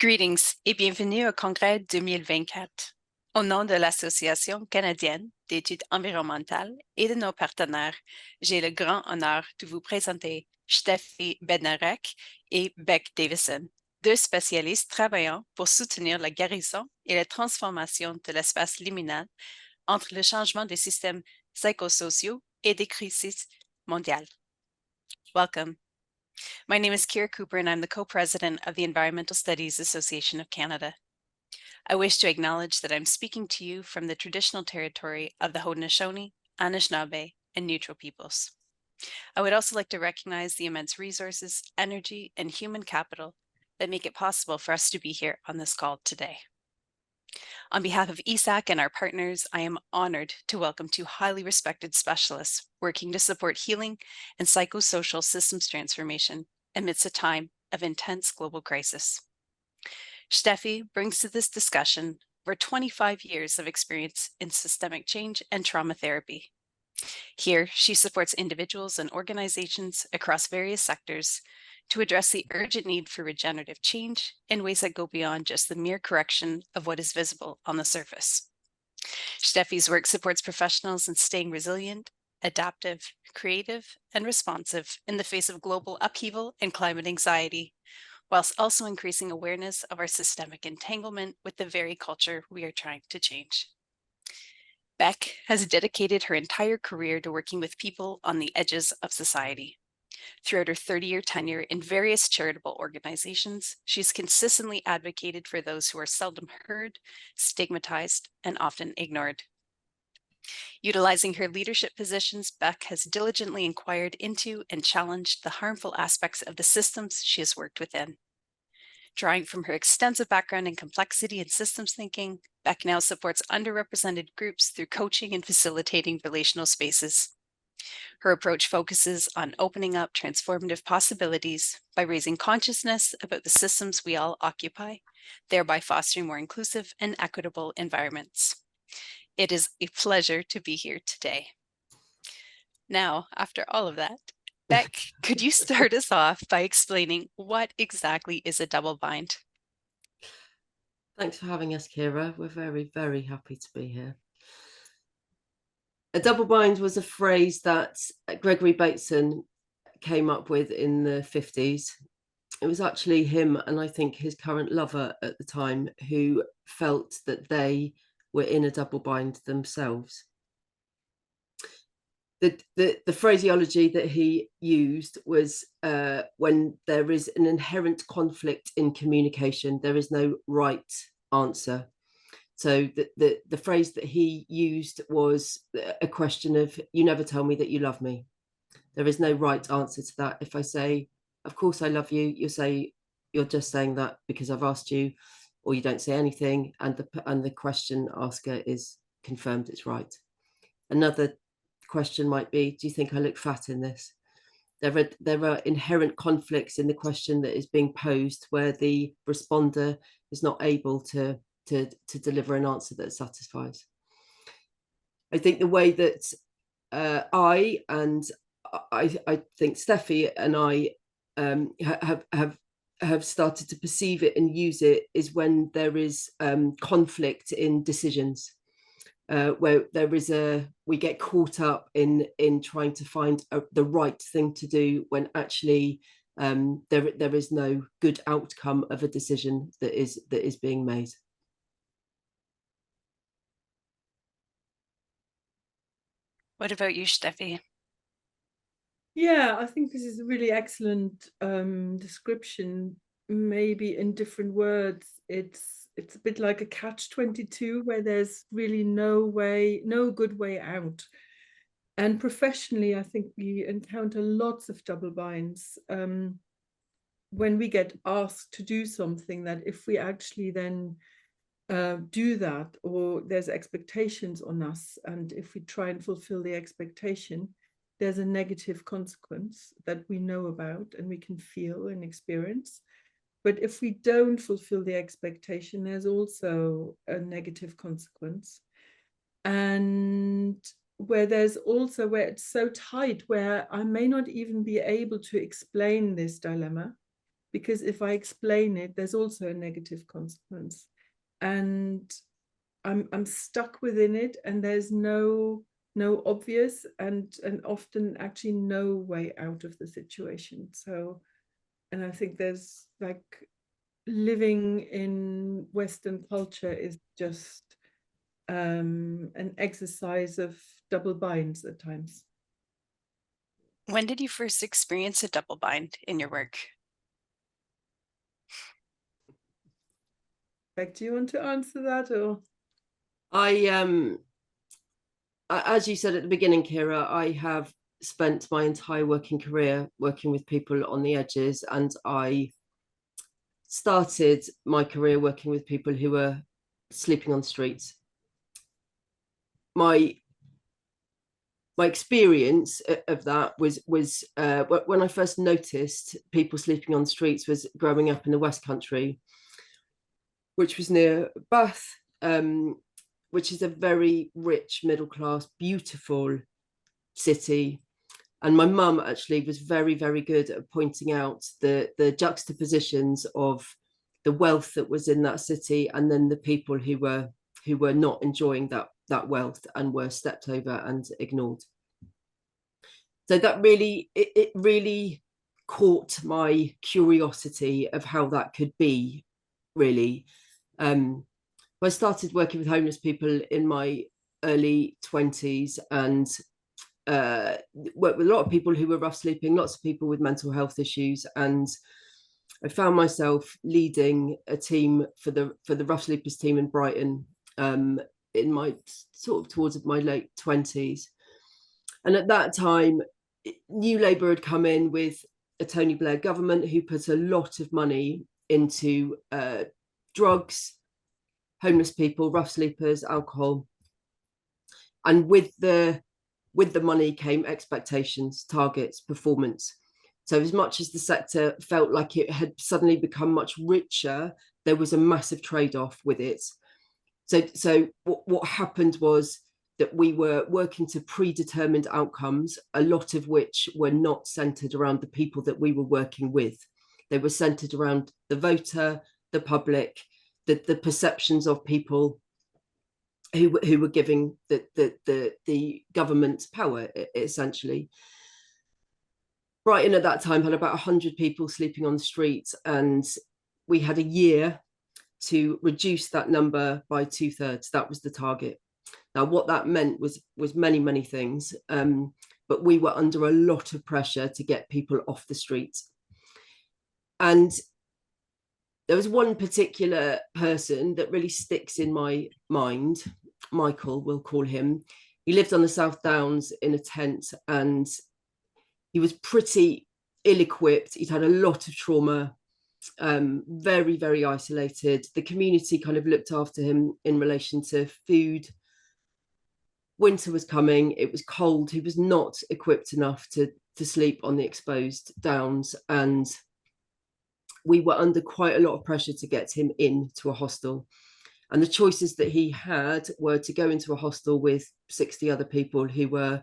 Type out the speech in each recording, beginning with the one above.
Greetings et bienvenue au Congrès 2024. Au nom de l'Association canadienne d'études environnementales et de nos partenaires, j'ai le grand honneur de vous présenter Steffi Bednarek et Davison, deux spécialistes travaillant pour soutenir la guérison et la transformation de l'espace liminal entre le changement des systèmes psychosociaux et des crises mondiales. Welcome. My name is Kira Cooper, and I'm the co-president of the Environmental Studies Association of Canada. I wish to acknowledge that I'm speaking to you from the traditional territory of the Haudenosaunee, Anishinaabe, and Neutral peoples. I would also like to recognize the immense resources, energy, and human capital that make it possible for us to be here on this call today. On behalf of ESAC and our partners, I am honored to welcome two highly respected specialists working to support healing and psychosocial systems transformation amidst a time of intense global crisis. Steffi brings to this discussion over 25 years of experience in systemic change and trauma therapy. Here, she supports individuals and organizations across various sectors to address the urgent need for regenerative change in ways that go beyond just the mere correction of what is visible on the surface. Steffi's work supports professionals in staying resilient, adaptive, creative, and responsive in the face of global upheaval and climate anxiety, whilst also increasing awareness of our systemic entanglement with the very culture we are trying to change. Beck has dedicated her entire career to working with people on the edges of society. Throughout her 30-year tenure in various charitable organizations, she's consistently advocated for those who are seldom heard, stigmatized, and often ignored. Utilizing her leadership positions, Beck has diligently inquired into and challenged the harmful aspects of the systems she has worked within. Drawing from her extensive background in complexity and systems thinking, Beck now supports underrepresented groups through coaching and facilitating relational spaces. Her approach focuses on opening up transformative possibilities by raising consciousness about the systems we all occupy, thereby fostering more inclusive and equitable environments. It is a pleasure to be here today. Now, after all of that, Beck, could you start us off by explaining what exactly is a double bind? Thanks for having us, Kira. We're very, very happy to be here. A double bind was a phrase that Gregory Bateson came up with in the 50s. It was actually him and I think his current lover at the time who felt that they were in a double bind themselves. The phraseology that he used was when there is an inherent conflict in communication, there is no right answer. So the phrase that he used was a question of, you never tell me that you love me. There is no right answer to that. If I say, of course I love you, you'll say, you're just saying that because I've asked you, or you don't say anything, and the question asker is confirmed it's right. Another question might be, do you think I look fat in this? There are inherent conflicts in the question that is being posed where the responder is not able to deliver an answer that satisfies. I think the way that I think Steffi and I have started to perceive it and use it is when there is conflict in decisions. Where there is we get caught up in trying to find the right thing to do when actually there is no good outcome of a decision that is being made. What about you, Steffi? Yeah, I think this is a really excellent description. Maybe in different words, it's a bit like a catch-22 where there's really no good way out. And professionally, I think we encounter lots of double binds when we get asked to do something, that if we actually then do that, or there's expectations on us, and if we try and fulfill the expectation, there's a negative consequence that we know about and we can feel and experience. But if we don't fulfill the expectation, there's also a negative consequence. And where it's so tight, where I may not even be able to explain this dilemma because if I explain it, there's also a negative consequence, and I'm stuck within it, and there's no obvious and often actually no way out of the situation. So, and I think there's like, living in Western culture is just an exercise of double binds at times. When did you first experience a double bind in your work? Like, do you want to answer that, or? As you said at the beginning, Kira, I have spent my entire working career working with people on the edges, and I started my career working with people who were sleeping on the streets. My experience of that was when I first noticed people sleeping on the streets was growing up in the West Country, which was near Bath, which is a very rich, middle class, beautiful city. And my mum actually was very, very good at pointing out the juxtapositions of the wealth that was in that city, and then the people who were not enjoying that wealth and were stepped over and ignored. So that really, it really caught my curiosity of how that could be, really. I started working with homeless people in my early 20s, and worked with a lot of people who were rough sleeping, lots of people with mental health issues, and I found myself leading a team for the rough sleepers team in Brighton in my sort of towards my late 20s. And at that time, New Labour had come in with a Tony Blair government who put a lot of money into drugs, homeless people, rough sleepers, alcohol. And with the money came expectations, targets, performance. So as much as the sector felt like it had suddenly become much richer, there was a massive trade-off with it. So what happened was that we were working to predetermined outcomes, a lot of which were not centered around the people that we were working with. They were centered around the voter, the public, the perceptions of people who were giving the government power, essentially. Brighton at that time had about 100 people sleeping on the streets, and we had a year to reduce that number by 2/3. That was the target. Now, what that meant was many, many things, but we were under a lot of pressure to get people off the streets. And there was one particular person that really sticks in my mind. Michael, we'll call him. He lived on the South Downs in a tent, and he was pretty ill-equipped. He'd had a lot of trauma, very, very isolated. The community kind of looked after him in relation to food. Winter was coming, it was cold. He was not equipped enough to sleep on the exposed downs, and we were under quite a lot of pressure to get him into a hostel. And the choices that he had were to go into a hostel with 60 other people who were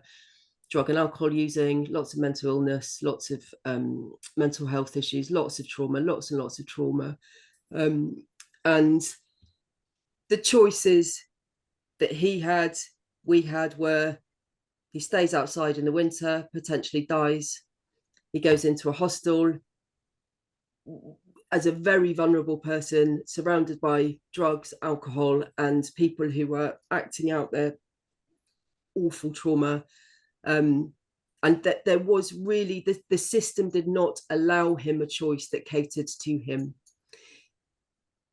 drug and alcohol using, lots of mental illness, lots of mental health issues, lots of trauma, lots and lots of trauma. And the choices that we had were: he stays outside in the winter, potentially dies. He goes into a hostel as a very vulnerable person, surrounded by drugs, alcohol, and people who were acting out their awful trauma. And that there was really, the system did not allow him a choice that catered to him.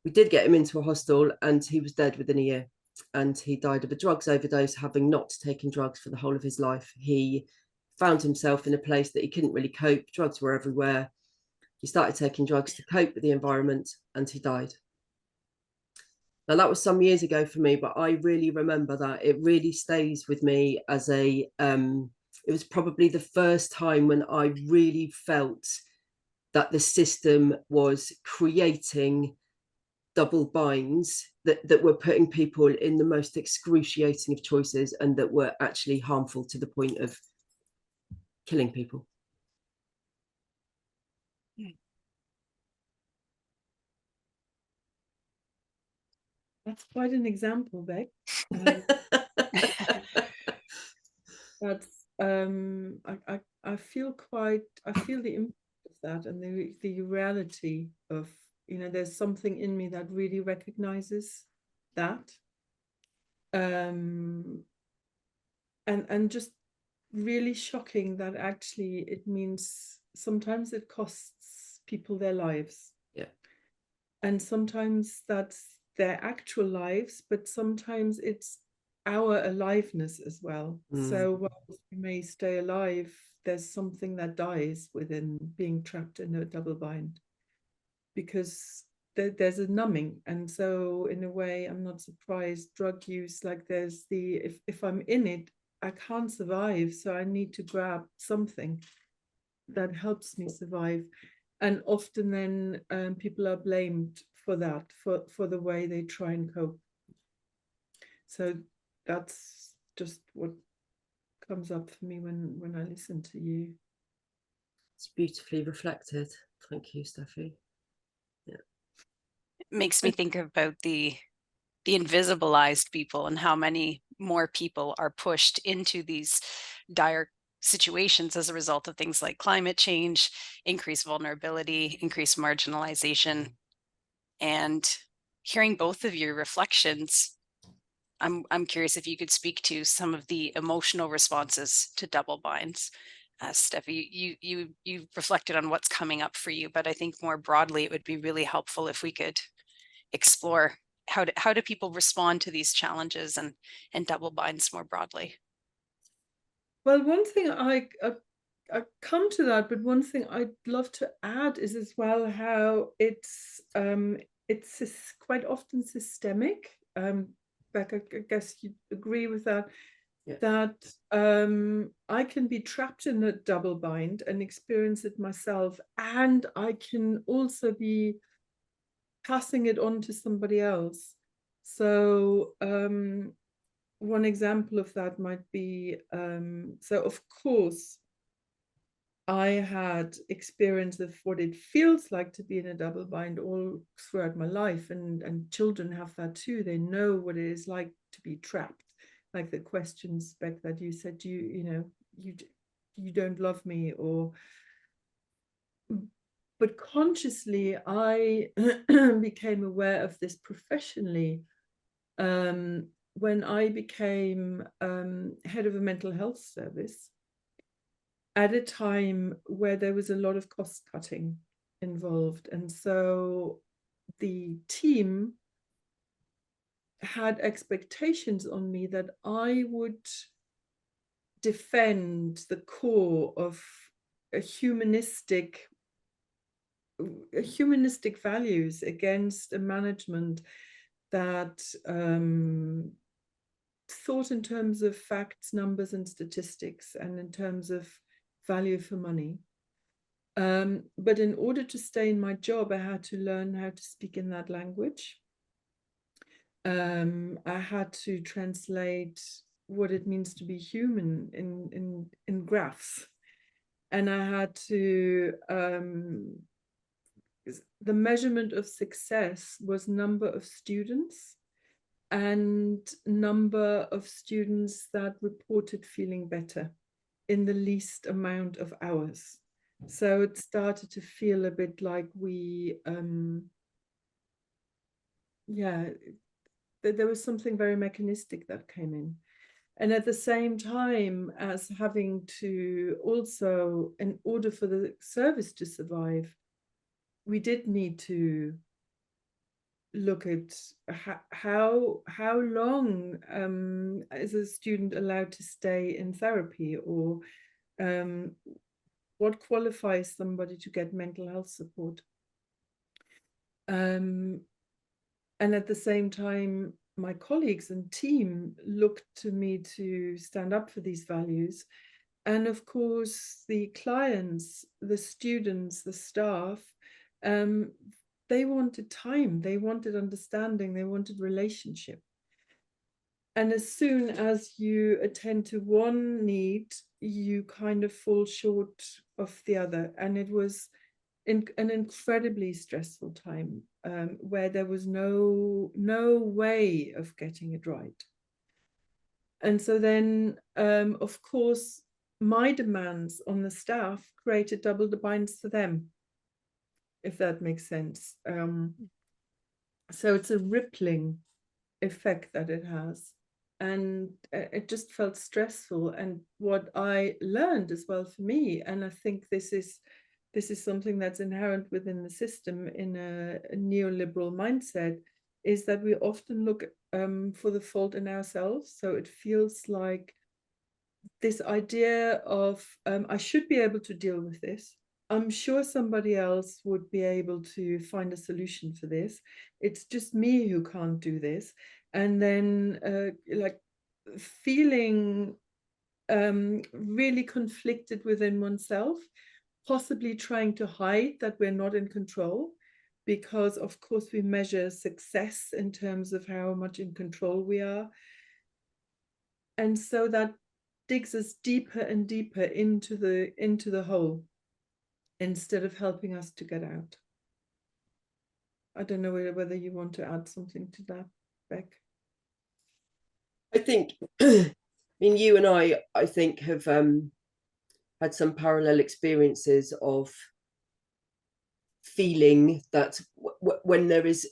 We did get him into a hostel, and he was dead within a year. And he died of a drugs overdose, having not taken drugs for the whole of his life. He found himself in a place that he couldn't really cope. Drugs were everywhere. He started taking drugs to cope with the environment, and he died. Now, that was some years ago for me, but I really remember that. It really stays with me as it was probably the first time when I really felt that the system was creating double binds that were putting people in the most excruciating of choices, and that were actually harmful to the point of killing people. That's quite an example, Beck. That's I feel the impact of that, and the reality of, you know, there's something in me that really recognizes that, and just really shocking that actually it means sometimes it costs people their lives. Yeah. And sometimes that's their actual lives, but sometimes it's our aliveness as well. So while we may stay alive, there's something that dies within being trapped in a double bind, because there's a numbing. And so in a way, I'm not surprised drug use, like there's the, if I'm in it, I can't survive, so I need to grab something that helps me survive. And often then people are blamed for that, for the way they try and cope. So that's just what comes up for me when I listen to you. It's beautifully reflected. Thank you, Steffi. Yeah. It makes me think about the invisibilized people and how many more people are pushed into these dire situations as a result of things like climate change, increased vulnerability, increased marginalization. And hearing both of your reflections, I'm curious if you could speak to some of the emotional responses to double binds. Steffi, you reflected on what's coming up for you, but I think more broadly, it would be really helpful if we could explore how do people respond to these challenges and double binds more broadly. Well, one thing I come to that, but one thing I'd love to add is as well how it's quite often systemic. Beck, I guess you agree with that. Yeah. That I can be trapped in a double bind and experience it myself, and I can also be passing it on to somebody else. So one example of that might be, so of course I had experience of what it feels like to be in a double bind all throughout my life, and children have that too. They know what it is like to be trapped, like the questions back that you said, you don't love me, or, but consciously I became aware of this professionally when I became head of a mental health service at a time where there was a lot of cost cutting involved. And so the team had expectations on me that I would defend the core of a humanistic values against a management that thought in terms of facts, numbers, and statistics, and in terms of value for money. But in order to stay in my job, I had to learn how to speak in that language. I had to translate what it means to be human in graphs. And I had to, the measurement of success was number of students and number of students that reported feeling better in the least amount of hours. So it started to feel a bit like there was something very mechanistic that came in. And at the same time as having to also, in order for the service to survive, we did need to look at how long is a student allowed to stay in therapy, or what qualifies somebody to get mental health support. And at the same time, my colleagues and team looked to me to stand up for these values. And of course, the clients, the students, the staff, they wanted time, they wanted understanding, they wanted relationship. And as soon as you attend to one need, you kind of fall short of the other. And it was in an incredibly stressful time, where there was no way of getting it right. And so then, of course, my demands on the staff created double the binds for them, if that makes sense. So it's a rippling effect that it has. And it just felt stressful. And what I learned as well for me, and I think this is something that's inherent within the system in a neoliberal mindset, is that we often look for the fault in ourselves. So it feels like this idea of I should be able to deal with this. I'm sure somebody else would be able to find a solution for this. It's just me who can't do this. And then like feeling really conflicted within oneself, possibly trying to hide that we're not in control, because of course we measure success in terms of how much in control we are. And so that digs us deeper and deeper into the hole instead of helping us to get out. I don't know whether you want to add something to that, Beck. I think, I mean, you and I think, have had some parallel experiences of feeling that when there is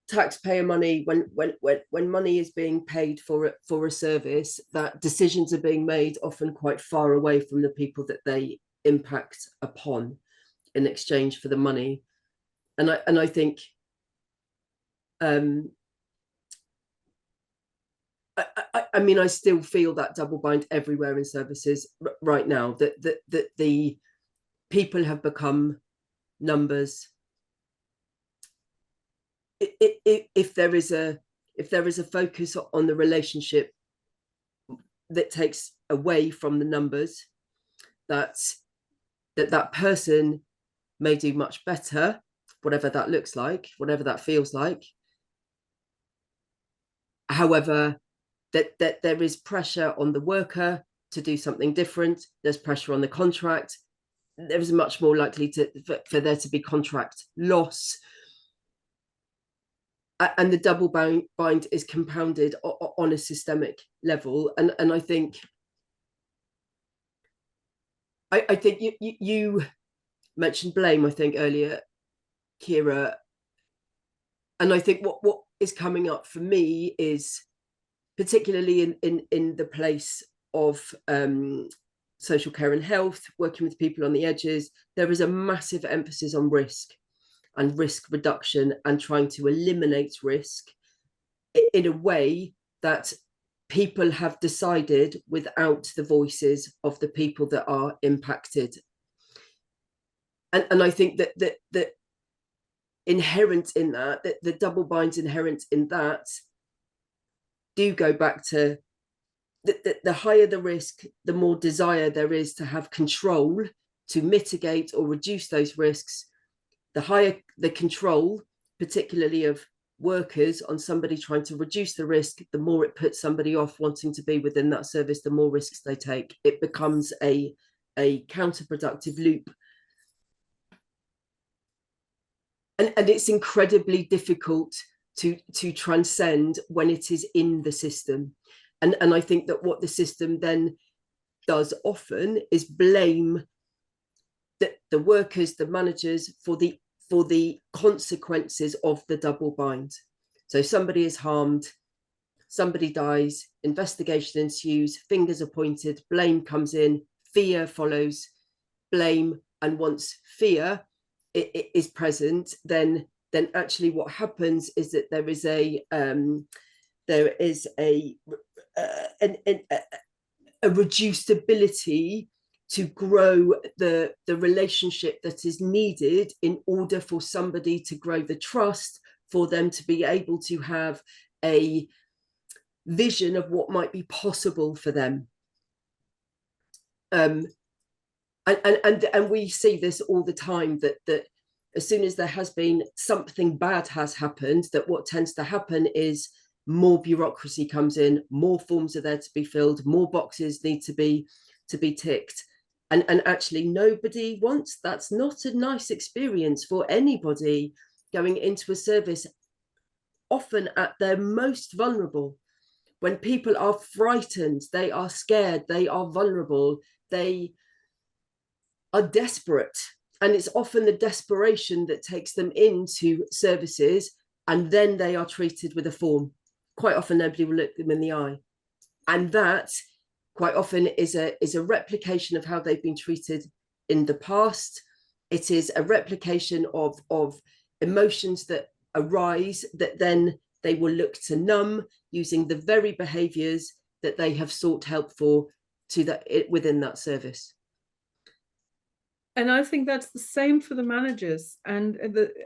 taxpayer money, when money is being paid for a service, that decisions are being made often quite far away from the people that they impact upon in exchange for the money. And I think I mean, I still feel that double bind everywhere in services right now, that the people have become numbers. If there is a focus on the relationship that takes away from the numbers, that person may do much better, whatever that looks like, whatever that feels like. However, that there is pressure on the worker to do something different. There's pressure on the contract. There is much more likely for there to be contract loss. And the double bind is compounded on a systemic level. And I think you mentioned blame, I think, earlier, Kira. And I think what is coming up for me is, particularly in the place of social care and health, working with people on the edges, there is a massive emphasis on risk and risk reduction and trying to eliminate risk in a way that people have decided without the voices of the people that are impacted. And I think that inherent in that, the double binds inherent in that, do go back to the higher the risk, the more desire there is to have control to mitigate or reduce those risks. The higher the control, particularly of workers, on somebody trying to reduce the risk, the more it puts somebody off wanting to be within that service, the more risks they take. It becomes a counterproductive loop. And it's incredibly difficult to transcend when it is in the system. And I think that what the system then does often is blame the workers, the managers, for the consequences of the double bind. So somebody is harmed, somebody dies, investigation ensues, fingers are pointed, blame comes in, fear follows blame, and once fear is present, then actually what happens is that there is a reduced ability to grow the relationship that is needed in order for somebody to grow the trust, for them to be able to have a vision of what might be possible for them. And we see this all the time, that as soon as there has been something bad has happened, that what tends to happen is more bureaucracy comes in, more forms are there to be filled, more boxes need to be ticked. And actually nobody wants, that's not a nice experience for anybody going into a service, often at their most vulnerable. When people are frightened, they are scared, they are vulnerable, they are desperate. And it's often the desperation that takes them into services, and then they are treated with a form. Quite often nobody will look them in the eye. And that quite often is a replication of how they've been treated in the past. It is a replication of emotions that arise that then they will look to numb using the very behaviors that they have sought help for to that within that service. And I think that's the same for the managers, and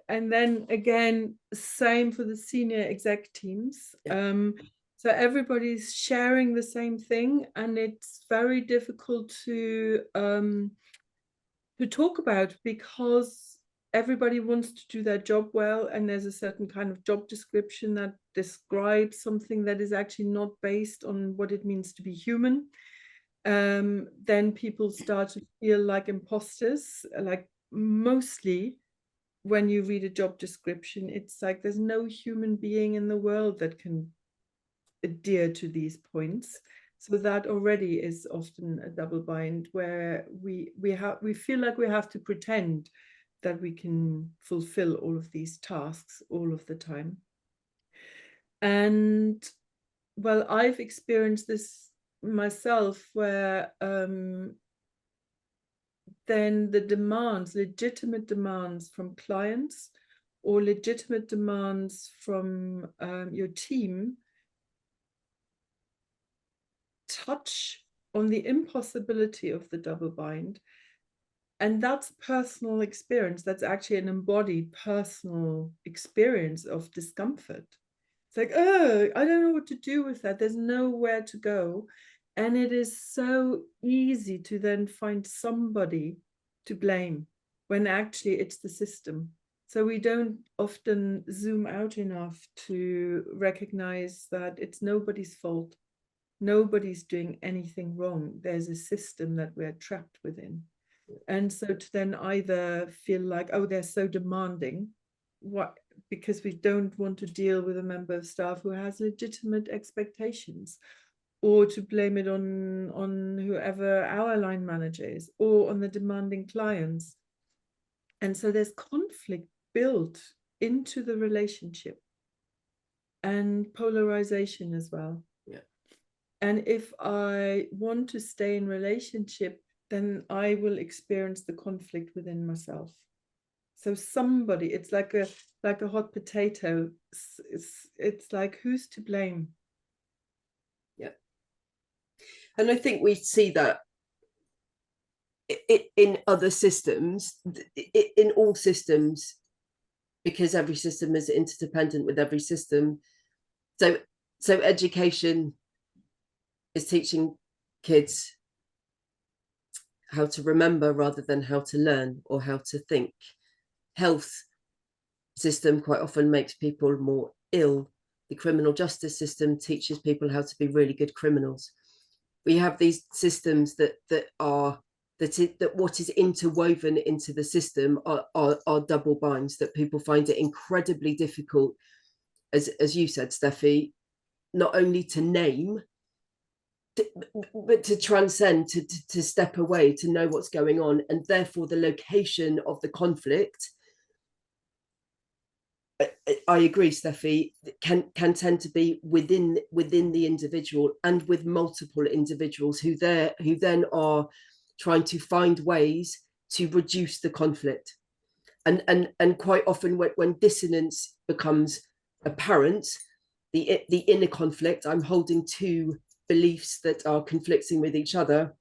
then again, same for the senior exec teams. Yeah. So everybody's sharing the same thing, and it's very difficult to talk about, because everybody wants to do their job well, and there's a certain kind of job description that describes something that is actually not based on what it means to be human. Then people start to feel like imposters. Like, mostly when you read a job description, it's like there's no human being in the world that can adhere to these points. So that already is often a double bind, where we feel like we have to pretend that we can fulfill all of these tasks all of the time. And well, I've experienced this myself, where then the demands, legitimate demands from clients or legitimate demands from your team, touch on the impossibility of the double bind. And that's personal experience. That's actually an embodied personal experience of discomfort. It's like, oh, I don't know what to do with that. There's nowhere to go. And it is so easy to then find somebody to blame, when actually it's the system. So we don't often zoom out enough to recognize that it's nobody's fault. Nobody's doing anything wrong. There's a system that we're trapped within. And so to then either feel like, oh, they're so demanding, what, because we don't want to deal with a member of staff who has legitimate expectations, or to blame it on whoever our line manager is, or on the demanding clients. And so there's conflict built into the relationship, and polarization as well. Yeah. And if I want to stay in relationship, then I will experience the conflict within myself. So somebody, it's like a hot potato. It's like, who's to blame? Yeah. And I think we see that in other systems, in all systems, because every system is interdependent with every system. So education is teaching kids how to remember rather than how to learn or how to think. Health system quite often makes people more ill. The criminal justice system teaches people how to be really good criminals. We have these systems that what is interwoven into the system are double binds, that people find it incredibly difficult, as you said, Steffi, not only to name, but to transcend, to step away, to know what's going on. And therefore the location of the conflict, I agree, Steffi, can tend to be within the individual, and with multiple individuals who then are trying to find ways to reduce the conflict. And quite often when dissonance becomes apparent, the inner conflict, I'm holding two beliefs that are conflicting with each other.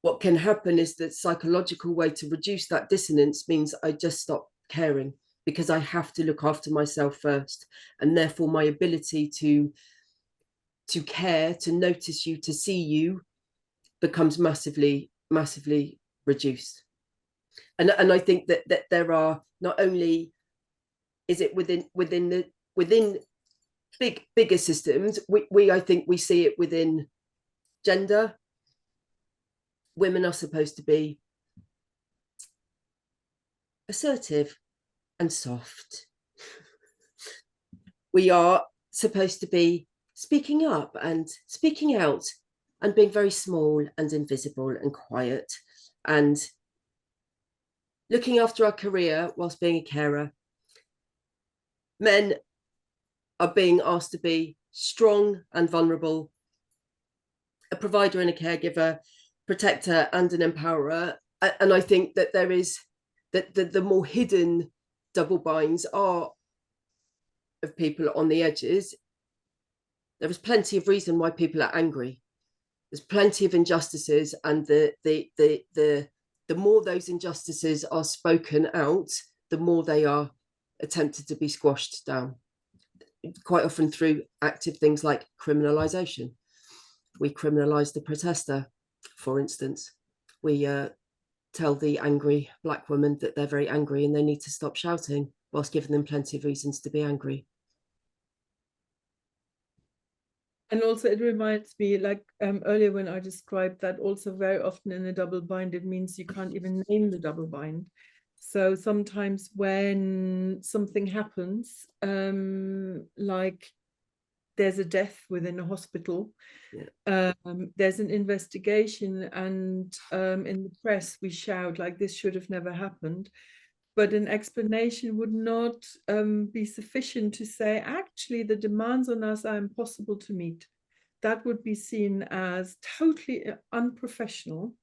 What can happen is that psychological way to reduce that dissonance means I just stop caring, because I have to look after myself first. And therefore my ability to care, to notice you, to see you, becomes massively reduced. And I think that there are, not only is it within bigger systems, I think we see it within gender, women are supposed to be assertive and soft. We are supposed to be speaking up and speaking out and being very small and invisible and quiet and looking after our career whilst being a carer. Men are being asked to be strong and vulnerable, a provider and a caregiver, protector and an empowerer. And I think that there is that the more hidden double binds are of people on the edges. There is plenty of reason why people are angry. There's plenty of injustices, and the more those injustices are spoken out, the more they are attempted to be squashed down, quite often through active things like criminalization. We criminalize the protester, for instance. We tell the angry black woman that they're very angry and they need to stop shouting, whilst giving them plenty of reasons to be angry. And also it reminds me, like earlier when I described that, also very often in a double bind, it means you can't even name the double bind. So sometimes when something happens, like there's a death within a hospital, yeah. There's an investigation, and in the press we shout like this should have never happened. But an explanation would not be sufficient to say, actually, the demands on us are impossible to meet. That would be seen as totally unprofessional.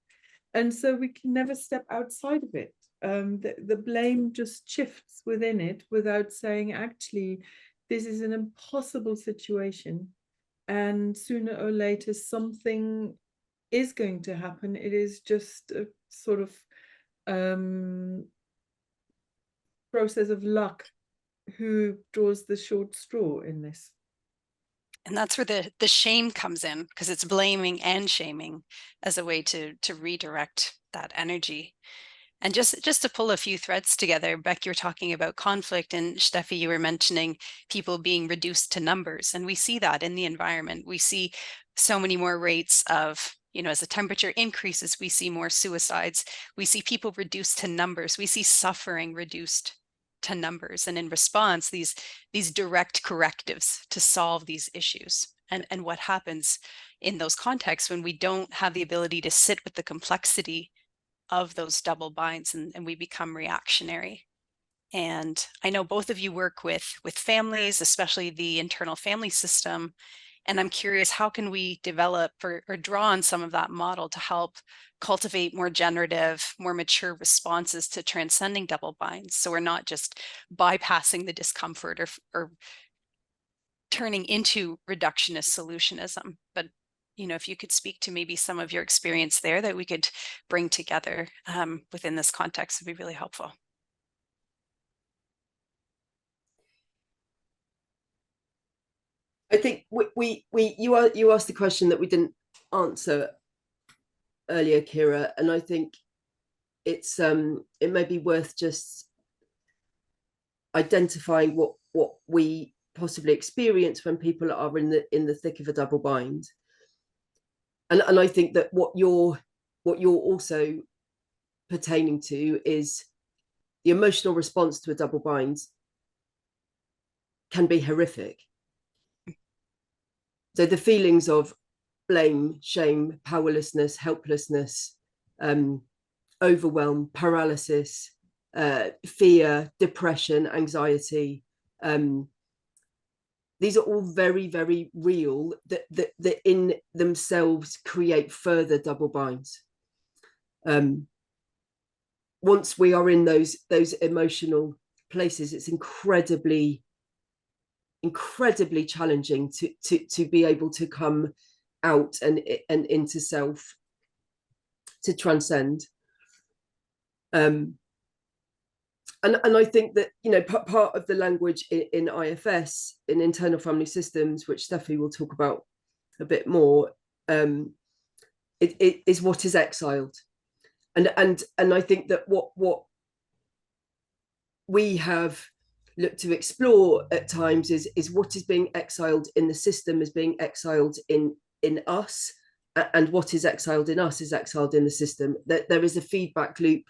And so we can never step outside of it. The blame just shifts within it without saying, actually, this is an impossible situation. And sooner or later, something is going to happen. It is just a sort of process of luck who draws the short straw in this. And that's where the shame comes in, because it's blaming and shaming as a way to redirect that energy. And just to pull a few threads together, Beck, you're talking about conflict, and Steffi, you were mentioning people being reduced to numbers. And we see that in the environment. We see so many more rates of, as the temperature increases, we see more suicides. We see people reduced to numbers. We see suffering reduced to numbers. And in response, these direct correctives to solve these issues. And what happens in those contexts when we don't have the ability to sit with the complexity of those double binds, and we become reactionary. And I know both of you work with families, especially the internal family system. And I'm curious, how can we develop or draw on some of that model to help cultivate more generative, more mature responses to transcending double binds? So we're not just bypassing the discomfort or turning into reductionist solutionism, but if you could speak to maybe some of your experience there that we could bring together within this context, would be really helpful. I think you asked the question that we didn't answer earlier, Kira, and I think it's it may be worth just identifying what we possibly experience when people are in the thick of a double bind. And I think that what you're also pertaining to is the emotional response to a double bind can be horrific. So the feelings of blame, shame, powerlessness, helplessness, overwhelm, paralysis, fear, depression, anxiety, these are all very, very real, that in themselves create further double binds. Once we are in those emotional places, it's incredibly challenging to be able to come out and into self, to transcend. And I think that part of the language in IFS, in internal family systems, which Steffi will talk about a bit more, it is what is exiled, and I think that what we have looked to explore at times is what is being exiled in the system, is being exiled in us, and what is exiled in us is exiled in the system. There is a feedback loop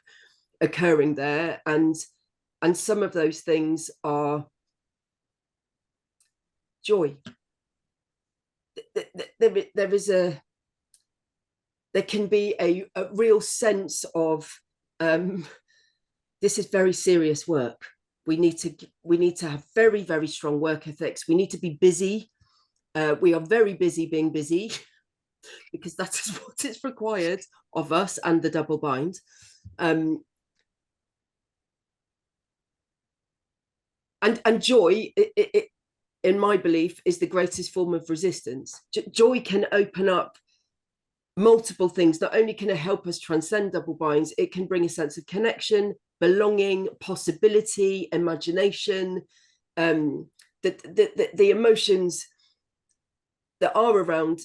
occurring there, and some of those things are joy. There can be a real sense of this is very serious work. We need to have very, very strong work ethics. We need to be busy. We are very busy being busy because that is what is required of us and the double bind. And joy, in my belief, is the greatest form of resistance. Joy can open up multiple things. Not only can it help us transcend double binds, it can bring a sense of connection, belonging, possibility, imagination. The emotions that are around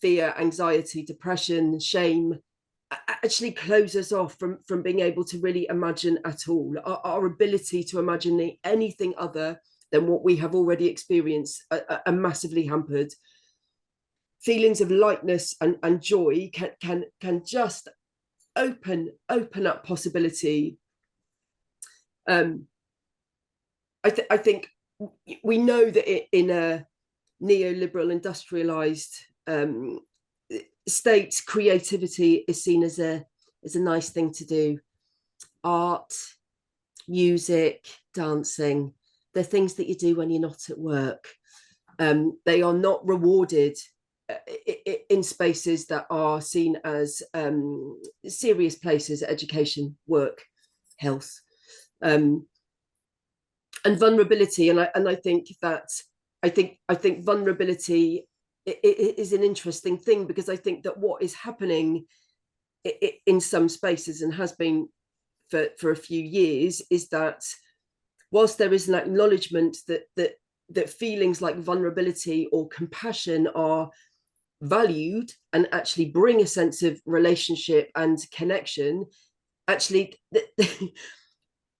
fear, anxiety, depression, shame actually close us off from being able to really imagine at all. Our ability to imagine anything other than what we have already experienced are massively hampered. Feelings of lightness and joy can just open up possibility. I think we know that in a neoliberal industrialized state, creativity is seen as a nice thing to do. Art, music, dancing, they're things that you do when you're not at work. They are not rewarded in spaces that are seen as serious places: education, work, health, and vulnerability. And I think that I think vulnerability is an interesting thing, because I think that what is happening in some spaces, and has been for a few years, is that whilst there is an acknowledgement that feelings like vulnerability or compassion are valued and actually bring a sense of relationship and connection, actually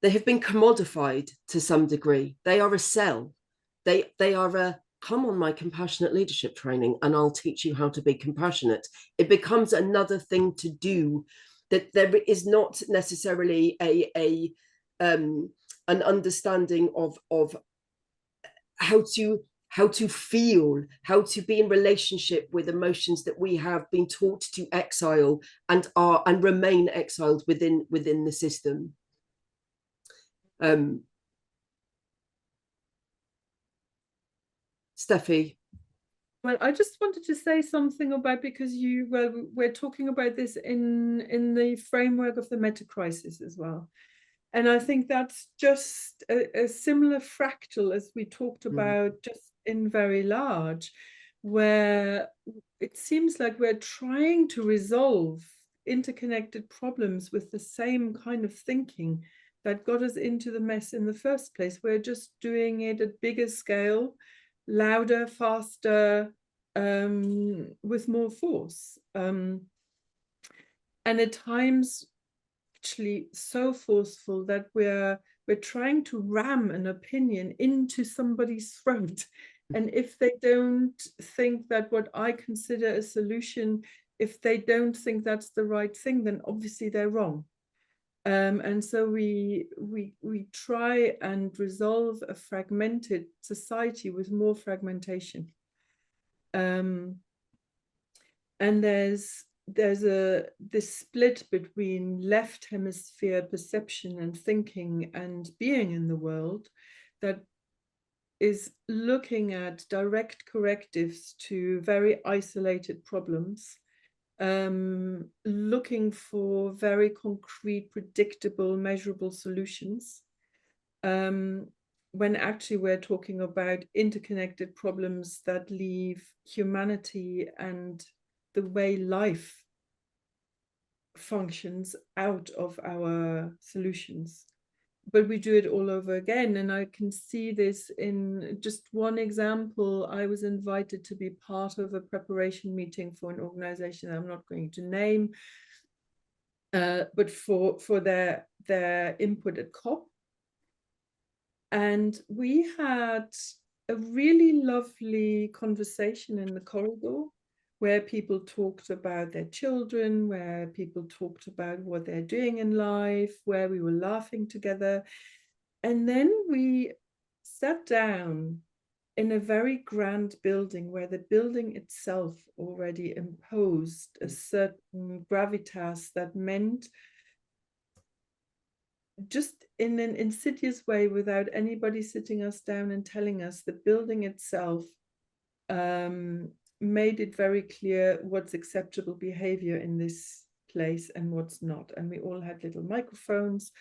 they have been commodified to some degree. They are a sell. They are a come on my compassionate leadership training and I'll teach you how to be compassionate. It becomes another thing to do, that there is not necessarily an understanding of how to feel, how to be in relationship with emotions that we have been taught to exile and remain exiled within the system. Steffi. Well, I just wanted to say something about, because we're talking about this in the framework of the meta crisis as well. And I think that's just a similar fractal as we talked about, just in very large, where it seems like we're trying to resolve interconnected problems with the same kind of thinking that got us into the mess in the first place. We're just doing it at bigger scale, louder, faster, with more force. And at times, actually so forceful that we're trying to ram an opinion into somebody's throat. And if they don't think that what I consider a solution, if they don't think that's the right thing, then obviously they're wrong. And so we try and resolve a fragmented society with more fragmentation. And there's this split between left hemisphere perception and thinking and being in the world that is looking at direct correctives to very isolated problems, looking for very concrete, predictable, measurable solutions, when actually we're talking about interconnected problems that leave humanity and the way life functions out of our solutions. But we do it all over again. And I can see this in just one example. I was invited to be part of a preparation meeting for an organization I'm not going to name, but for their input at COP. And we had a really lovely conversation in the corridor where people talked about their children, where people talked about what they're doing in life, where we were laughing together. And then we sat down in a very grand building where the building itself already imposed a certain gravitas that meant, just in an insidious way, without anybody sitting us down and telling us, the building itself made it very clear what's acceptable behavior in this place and what's not. And we all had little microphones.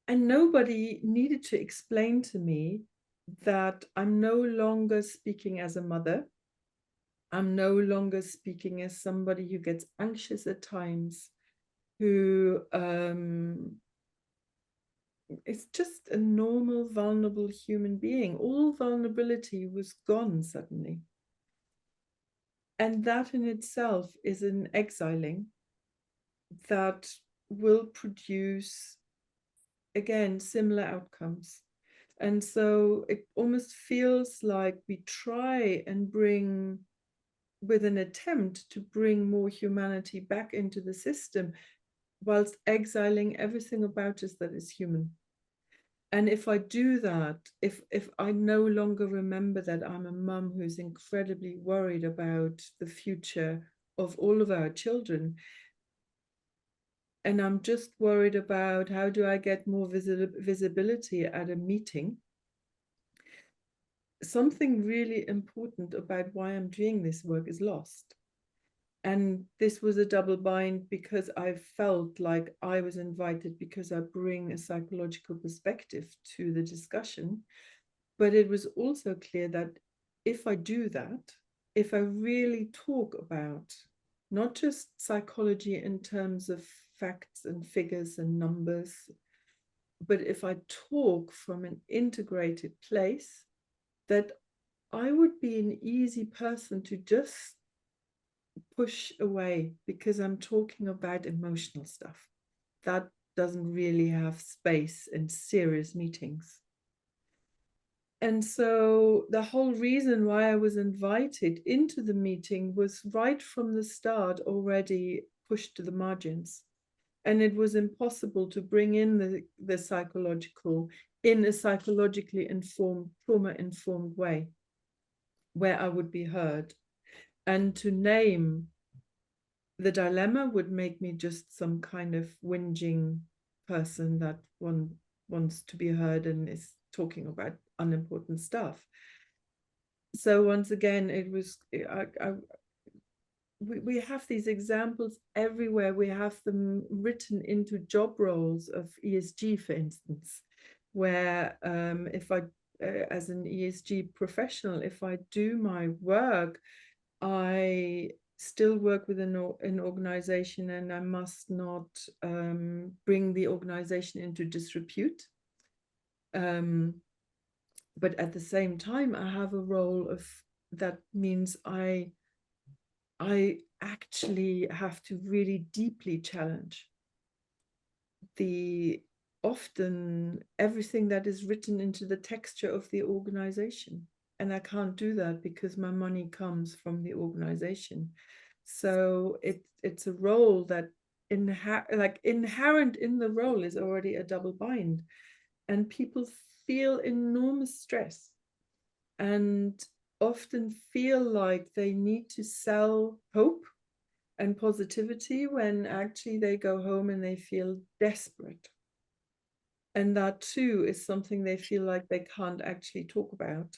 And nobody needed to explain to me that I'm no longer speaking as a mother. I'm no longer speaking as somebody who gets anxious at times, who is just a normal, vulnerable human being. All vulnerability was gone suddenly. And that in itself is an exiling that will produce, again, similar outcomes. And so it almost feels like we try and bring, with an attempt to bring more humanity back into the system, whilst exiling everything about us that is human. And if I do that, if I no longer remember that I'm a mum who's incredibly worried about the future of all of our children, and I'm just worried about how do I get more visibility at a meeting, something really important about why I'm doing this work is lost. And this was a double bind because I felt like I was invited because I bring a psychological perspective to the discussion. But it was also clear that if I do that, if I really talk about not just psychology in terms of facts and figures and numbers, but if I talk from an integrated place, that I would be an easy person to just push away because I'm talking about emotional stuff. That doesn't really have space in serious meetings. And so the whole reason why I was invited into the meeting was right from the start already pushed to the margins. And it was impossible to bring in the psychological in a psychologically informed, trauma-informed way where I would be heard. And to name the dilemma would make me just some kind of whinging person that one wants to be heard and is talking about unimportant stuff. So once again, it was, we have these examples everywhere. We have them written into job roles of ESG, for instance, where if I, as an ESG professional, if I do my work, I still work with an organization and I must not bring the organization into disrepute. But at the same time, I have a role of, that means I actually have to really deeply challenge the often everything that is written into the texture of the organization. And I can't do that because my money comes from the organization. So it's a role that inherent in the role is already a double bind. And people feel enormous stress and often feel like they need to sell hope and positivity when actually they go home and they feel desperate. And that too is something they feel like they can't actually talk about.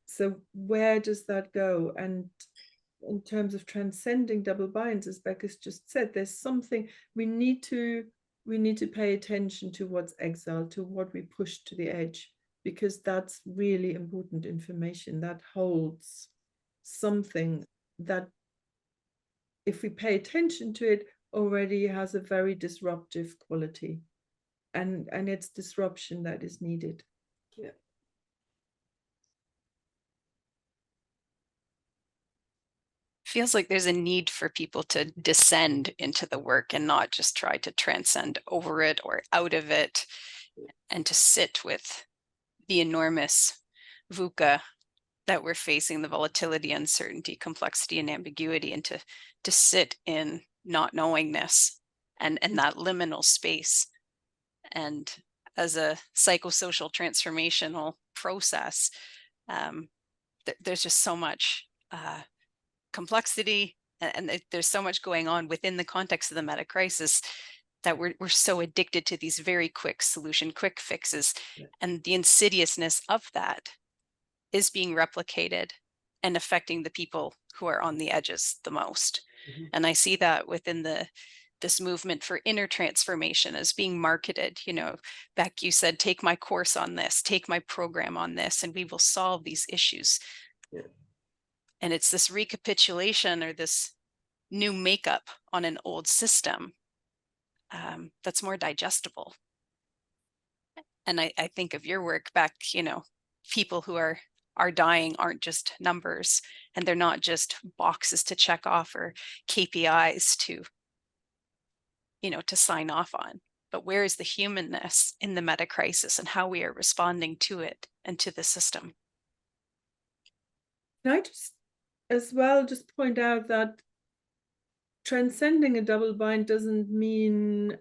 So where does that go? And in terms of transcending double binds, as Becca's just said, there's something we need to pay attention to what's exiled, to what we push to the edge, because that's really important information that holds something that, if we pay attention to it, already has a very disruptive quality. And it's disruption that is needed. Yeah. Feels like there's a need for people to descend into the work and not just try to transcend over it or out of it, and to sit with the enormous VUCA that we're facing the volatility, uncertainty, complexity, and ambiguity, and to sit in not knowingness and that liminal space. And as a psychosocial transformational process, there's just so much complexity, and there's so much going on within the context of the meta crisis that we're so addicted to these very quick solution, quick fixes. Yeah. And the insidiousness of that is being replicated and affecting the people who are on the edges the most. Mm-hmm. And I see that within this movement for inner transformation as being marketed. Beck, you said, take my course on this, take my program on this, and we will solve these issues. Yeah. And it's this recapitulation or this new makeup on an old system that's more digestible. And I think of your work, Beck, people who are dying aren't just numbers, and they're not just boxes to check off or KPIs to sign off on. But where is the humanness in the meta crisis and how we are responding to it and to the system? Can I just as well just point out that transcending a double bind doesn't mean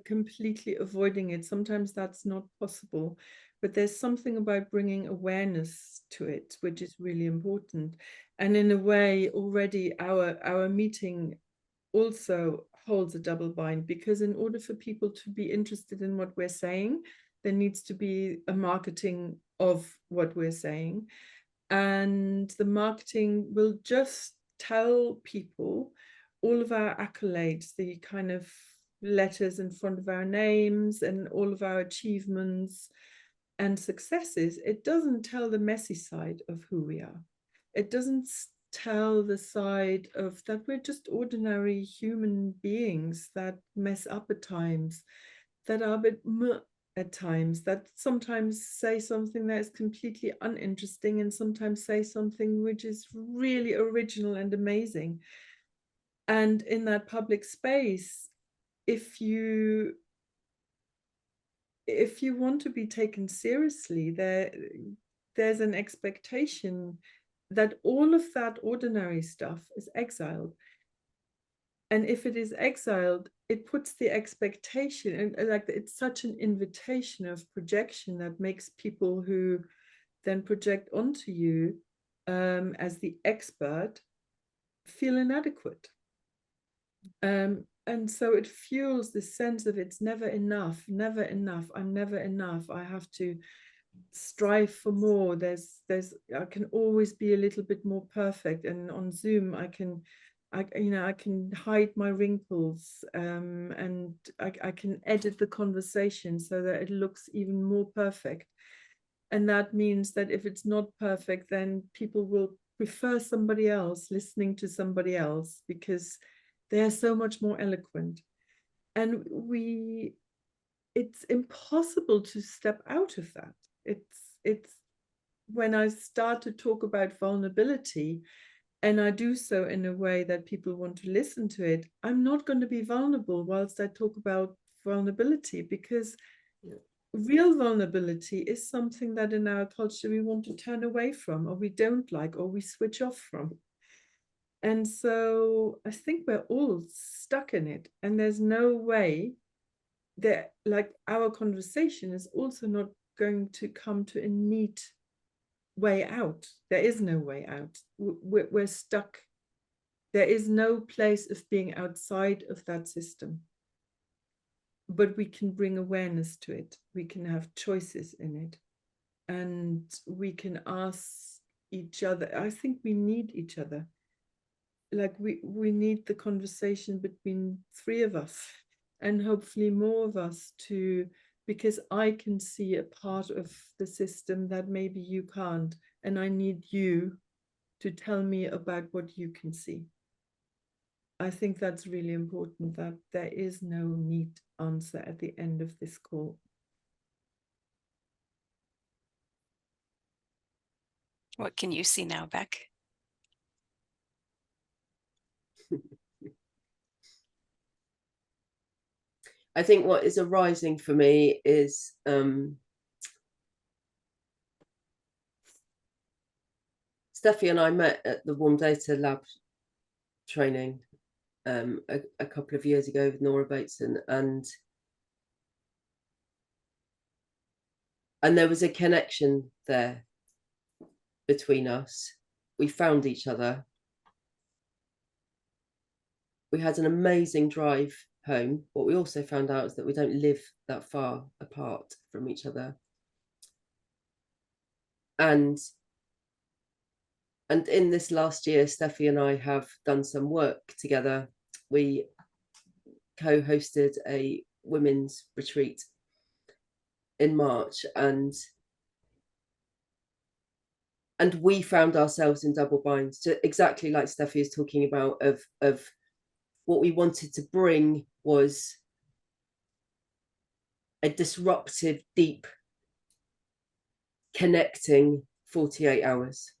completely avoiding it. Sometimes that's not possible, but there's something about bringing awareness to it, which is really important. And in a way, already our meeting also holds a double bind, because in order for people to be interested in what we're saying, there needs to be a marketing of what we're saying. And the marketing will just tell people all of our accolades, the kind of letters in front of our names and all of our achievements and successes. It doesn't tell the messy side of who we are. It doesn't tell the side of that we're just ordinary human beings that mess up at times, that are a bit at times, that sometimes say something that is completely uninteresting and sometimes say something which is really original and amazing. And in that public space, if you want to be taken seriously, there's an expectation that all of that ordinary stuff is exiled. And if it is exiled, it puts the expectation, and like it's such an invitation of projection that makes people who then project onto you as the expert feel inadequate. And so it fuels this sense of it's never enough, never enough. I'm never enough. I have to strive for more. I can always be a little bit more perfect. And on Zoom, I can hide my wrinkles, and I can edit the conversation so that it looks even more perfect. And that means that if it's not perfect, then people will prefer somebody else, listening to somebody else, because they are so much more eloquent. And it's impossible to step out of that. It's when I start to talk about vulnerability, and I do so in a way that people want to listen to it, I'm not going to be vulnerable whilst I talk about vulnerability, because real vulnerability is something that in our culture we want to turn away from, or we don't like, or we switch off from. And so I think we're all stuck in it, and there's no way that, like, our conversation is also not going to come to a neat way out. There is no way out. We're stuck. There is no place of being outside of that system. But we can bring awareness to it. We can have choices in it. And we can ask each other. I think we need each other. Like we need the conversation between three of us, and hopefully more of us, because I can see a part of the system that maybe you can't. And I need you to tell me about what you can see. I think that's really important, that there is no neat answer at the end of this call. What can you see now, Beck? I think what is arising for me is Steffi and I met at the Warm Data Lab training a couple of years ago with Nora Bateson, and there was a connection there between us. We found each other. We had an amazing drive home. What we also found out is that we don't live that far apart from each other. And in this last year, Steffi and I have done some work together. We co-hosted a women's retreat in March, and we found ourselves in double binds, exactly like Steffi is talking about, of what we wanted to bring was a disruptive, deep, connecting 48 hours.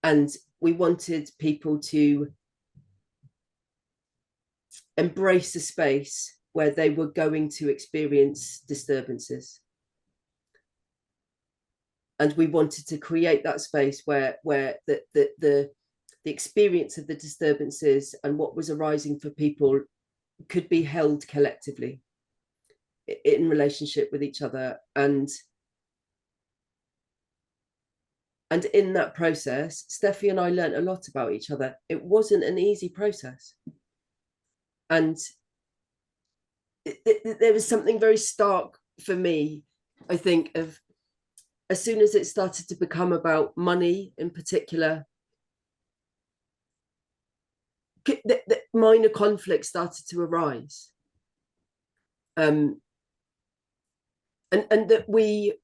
And we wanted people to embrace a space where they were going to experience disturbances. And we wanted to create that space where the experience of the disturbances and what was arising for people could be held collectively in relationship with each other. And in that process, Steffi and I learned a lot about each other. It wasn't an easy process. And there was something very stark for me, I think, of as soon as it started to become about money in particular, the minor conflicts started to arise. And that we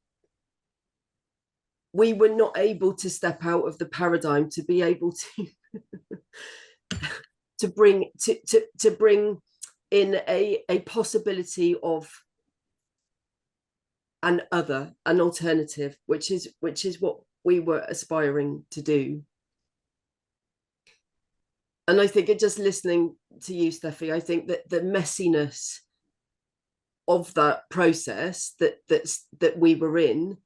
were not able to step out of the paradigm to be able to to bring in a possibility of an alternative, which is what we were aspiring to do. And I think, just listening to you, Steffi, I think that the messiness of that process that we were in,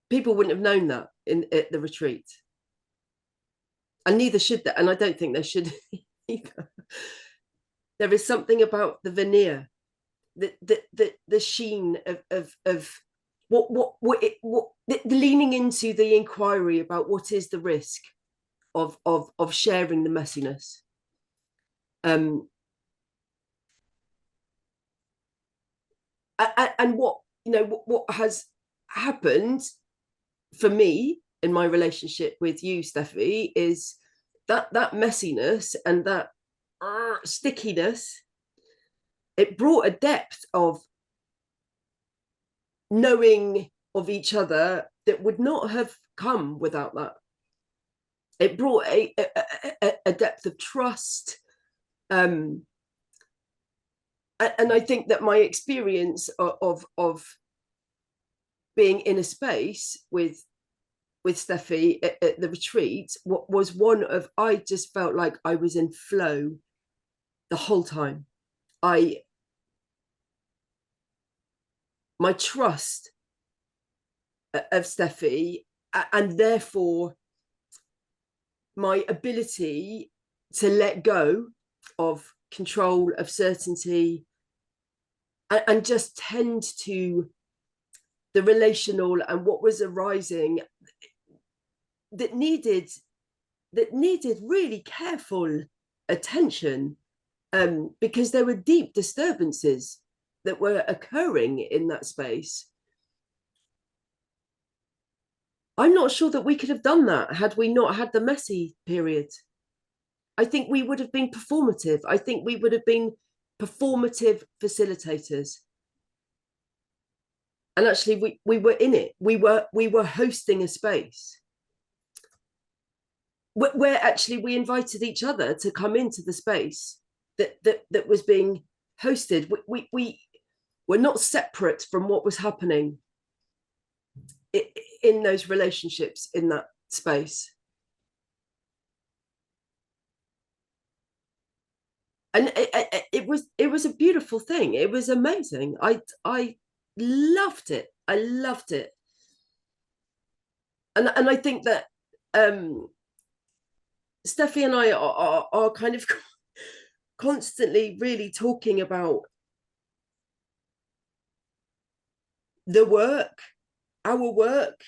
people wouldn't have known that at the retreat, and neither should they, and I don't think they should either. There is something about the veneer, the sheen of what the leaning into the inquiry about what is the risk of sharing the messiness. And what has happened for me in my relationship with you, Steffi, is that messiness and that stickiness. It brought a depth of knowing of each other that would not have come without that. It brought a depth of trust. And I think that my experience of being in a space with Steffi at the retreat was one of, I just felt like I was in flow the whole time. My trust of Steffi, and therefore my ability to let go of control, of certainty, and just tend to the relational and what was arising that needed really careful attention, because there were deep disturbances that were occurring in that space. I'm not sure that we could have done that had we not had the messy period. I think we would have been performative. I think we would have been performative facilitators. And actually, we were in it. We were hosting a space where actually we invited each other to come into the space that was being hosted. We were not separate from what was happening in those relationships in that space. And it was a beautiful thing. It was amazing. I loved it. I loved it. And I think that Steffi and I are kind of constantly really talking about the work, our work.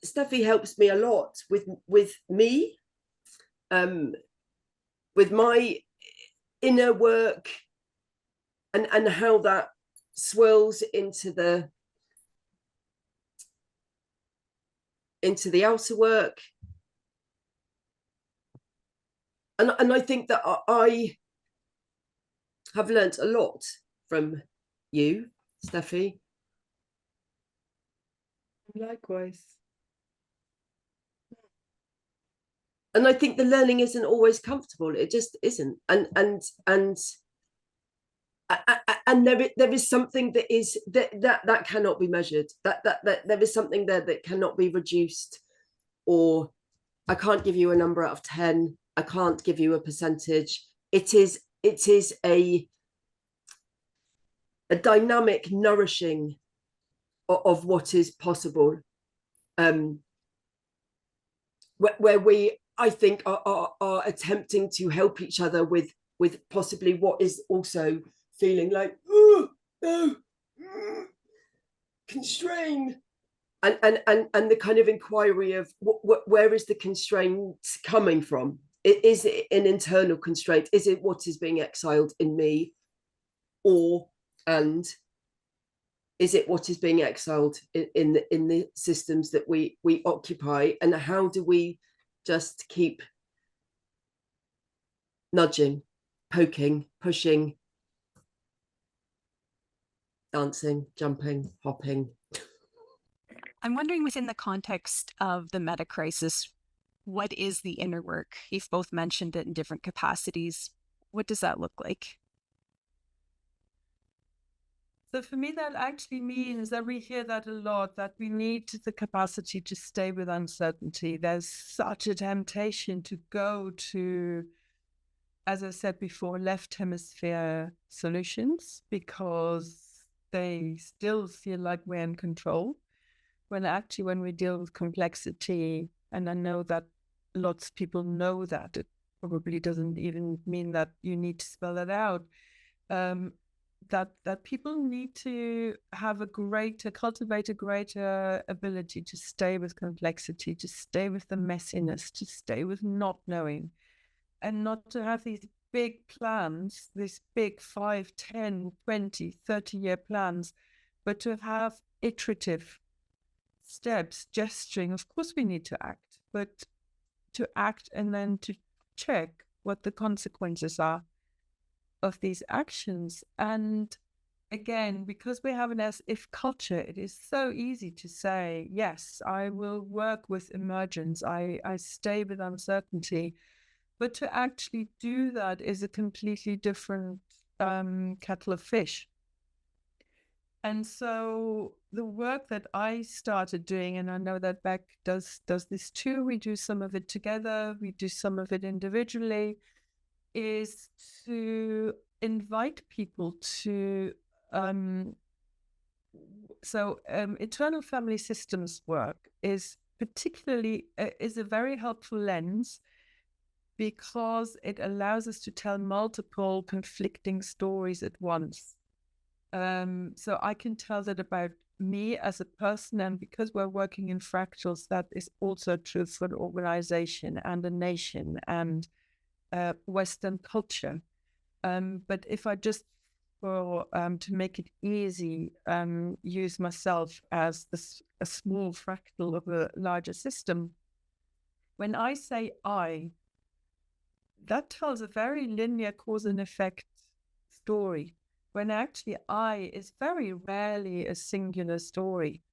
Steffi helps me a lot with me, with my inner work, and how that swirls into the outer work. And I think that I have learnt a lot from you, Steffi. Likewise. And I think the learning isn't always comfortable. It just isn't. And there is something that is that cannot be measured. That there is something there that cannot be reduced, or I can't give you a number out of 10. I can't give you a percentage. It is a dynamic nourishing of what is possible, where we, I think, are attempting to help each other with possibly what is also feeling like, oh no, constrain, and the kind of inquiry of where is the constraint coming from? Is it an internal constraint? Is it what is being exiled in me, or and is it what is being exiled in the systems that we occupy? And how do we just keep nudging, poking, pushing, dancing, jumping, hopping? I'm wondering, within the context of the meta crisis, what is the inner work? You've both mentioned it in different capacities. What does that look like? So for me, that actually means that we hear that a lot, that we need the capacity to stay with uncertainty. There's such a temptation to go to, as I said before, left hemisphere solutions, because they still feel like we're in control. When actually, when we deal with complexity, and I know that lots of people know that, it probably doesn't even mean that you need to spell it out, that people need to cultivate a greater ability to stay with complexity, to stay with the messiness, to stay with not knowing, and not to have these big plans, these big 5, 10, 20, 30-year plans, but to have iterative steps, gesturing. Of course we need to act, but to act and then to check what the consequences are of these actions. And again, because we have an as-if culture, it is so easy to say, yes, I will work with emergence, I stay with uncertainty. But to actually do that is a completely different kettle of fish. And so the work that I started doing, and I know that Beck does this too, we do some of it together, we do some of it individually, is to invite people to internal family systems work is particularly is a very helpful lens, because it allows us to tell multiple conflicting stories at once. So I can tell that about me as a person, and because we're working in fractals, that is also true for an organization and a nation and Western culture. But if I just, to make it easy, use myself as a small fractal of a larger system, when I say I, that tells a very linear cause and effect story, when actually I is very rarely a singular story.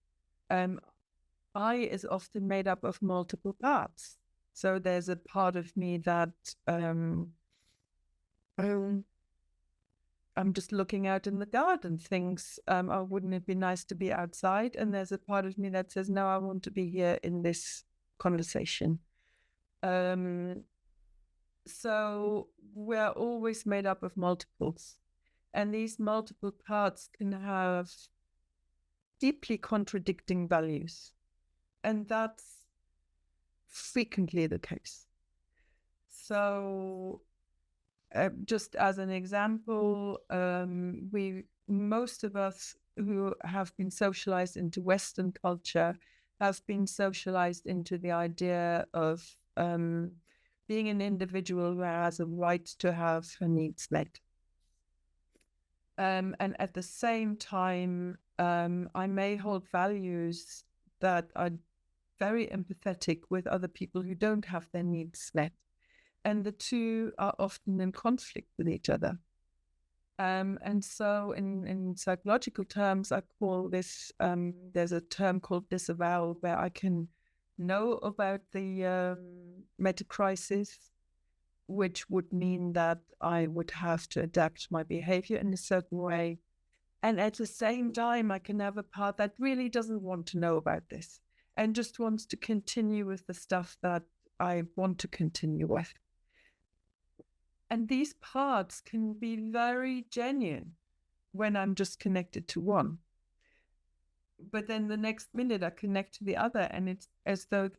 I is often made up of multiple parts. So there's a part of me that I'm just looking out in the garden, thinks, oh, wouldn't it be nice to be outside? And there's a part of me that says, no, I want to be here in this conversation. So we're always made up of multiples. And these multiple parts can have deeply contradicting values. And that's frequently the case. So just as an example, most of us who have been socialized into Western culture have been socialized into the idea of being an individual who has a right to have her needs met. And at the same time, I may hold values that are very empathetic with other people who don't have their needs met. And the two are often in conflict with each other. And so in psychological terms, I call this, there's a term called disavowal, where I can know about the meta-crisis, which would mean that I would have to adapt my behavior in a certain way. And at the same time, I can have a part that really doesn't want to know about this and just wants to continue with the stuff that I want to continue with. And these parts can be very genuine when I'm just connected to one. But then the next minute I connect to the other, and it's as though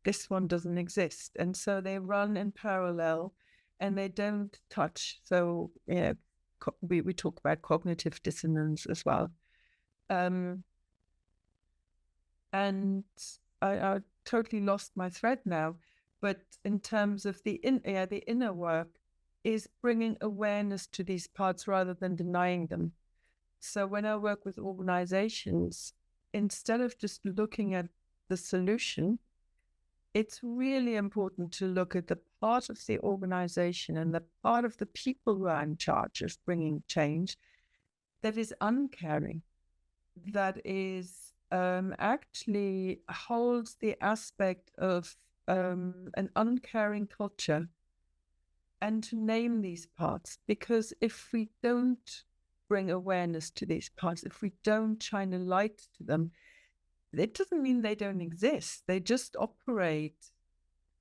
this one doesn't exist. And so they run in parallel and they don't touch. So, we talk about cognitive dissonance as well. And I totally lost my thread now. But in terms of the inner work, is bringing awareness to these parts rather than denying them. So when I work with organizations, instead of just looking at the solution, it's really important to look at the part of the organization and the part of the people who are in charge of bringing change that is uncaring, that is actually holds the aspect of an uncaring culture, and to name these parts. Because if we don't bring awareness to these parts, if we don't shine a light to them, it doesn't mean they don't exist. They just operate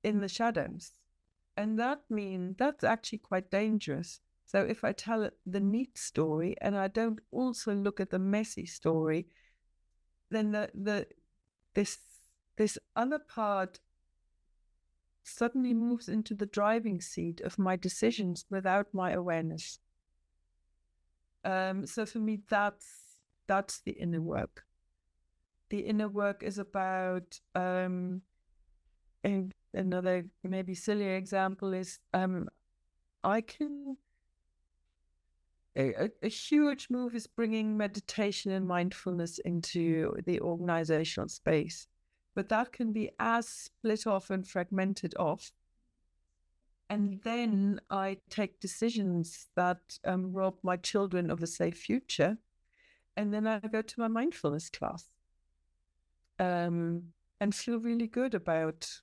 in the shadows. And that means that's actually quite dangerous. So if I tell the neat story and I don't also look at the messy story, then this other part suddenly moves into the driving seat of my decisions without my awareness. So for me, that's the inner work. The inner work is about, and another maybe silly example is, I can, a huge move is bringing meditation and mindfulness into the organizational space, but that can be as split off and fragmented off. And then I take decisions that rob my children of a safe future. And then I go to my mindfulness class and feel really good about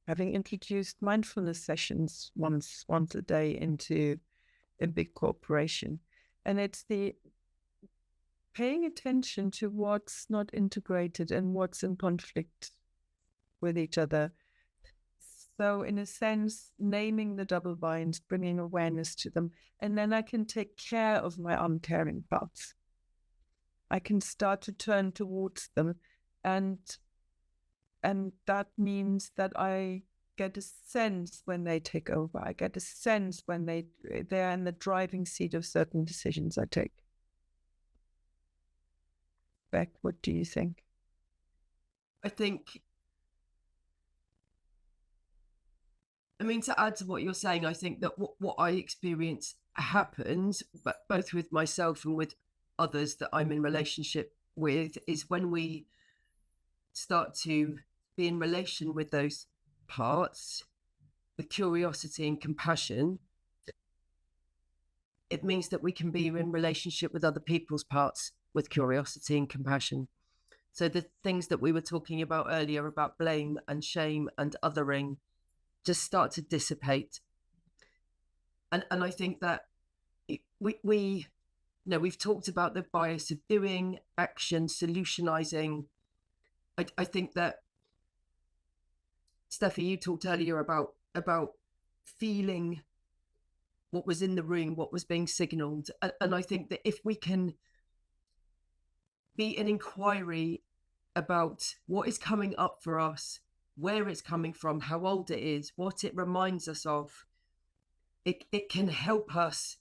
having introduced mindfulness sessions once a day into a big corporation. And it's the paying attention to what's not integrated and what's in conflict with each other. So in a sense, naming the double binds, bringing awareness to them, and then I can take care of my uncaring parts. I can start to turn towards them, and that means that I get a sense when they take over. I get a sense when they're in the driving seat of certain decisions I take. Beck, what do you think? I think, I mean, to add to what you're saying, I think that what I experience happens, but both with myself and with others that I'm in relationship with, is when we start to be in relation with those parts, with curiosity and compassion, it means that we can be in relationship with other people's parts with curiosity and compassion. So the things that we were talking about earlier about blame and shame and othering just start to dissipate. And I think that we've talked about the bias of doing, action, solutionizing. I think that, Steffi, you talked earlier about feeling what was in the room, what was being signaled. And I think that if we can be an inquiry about what is coming up for us, where it's coming from, how old it is, what it reminds us of. It can help us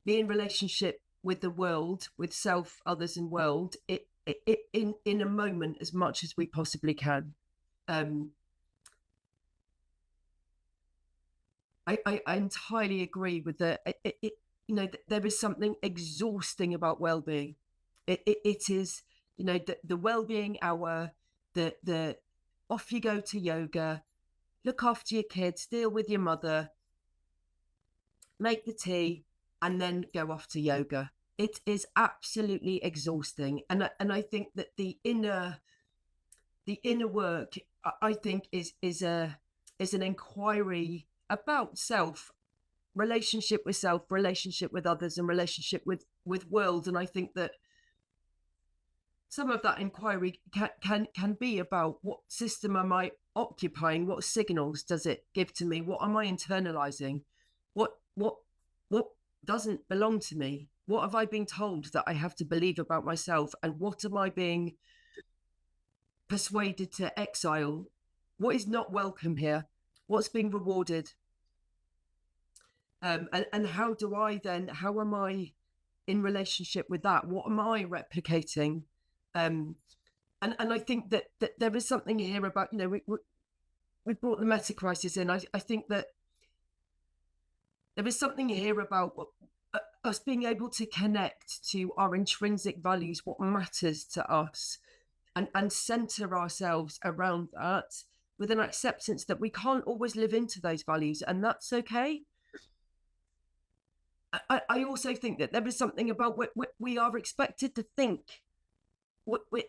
be in relationship with the world, with self, others, and world, in a moment as much as we possibly can. I entirely agree with that. There is something exhausting about well-being. It is, the well-being hour, the off you go to yoga, look after your kids, deal with your mother, make the tea, and then go off to yoga. It is absolutely exhausting, and I think that the inner work, I think, is an inquiry about self, relationship with self, relationship with others, and relationship with world. And I think that some of that inquiry can be about what system am I occupying, what signals does it give to me, what am I internalizing, what doesn't belong to me, what have I been told that I have to believe about myself, and what am I being persuaded to exile, what is not welcome here, what's being rewarded, and how am I in relationship with that, what am I replicating, and I think that there is something here about, we brought the meta crisis in. I think that there is something here about us being able to connect to our intrinsic values, what matters to us, and center ourselves around that, with an acceptance that we can't always live into those values, and that's okay. I also think that there is something about what we are expected to think.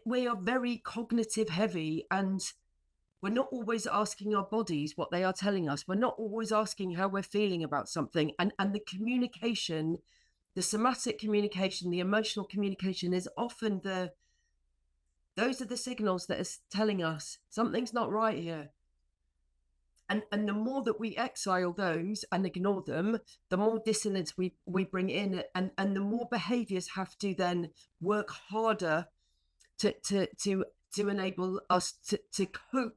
We are very cognitive heavy, and we're not always asking our bodies what they are telling us. We're not always asking how we're feeling about something. And the communication, the somatic communication, the emotional communication is often those are the signals that are telling us something's not right here. And the more that we exile those and ignore them, the more dissonance we bring in, and the more behaviors have to then work harder to enable us to cope.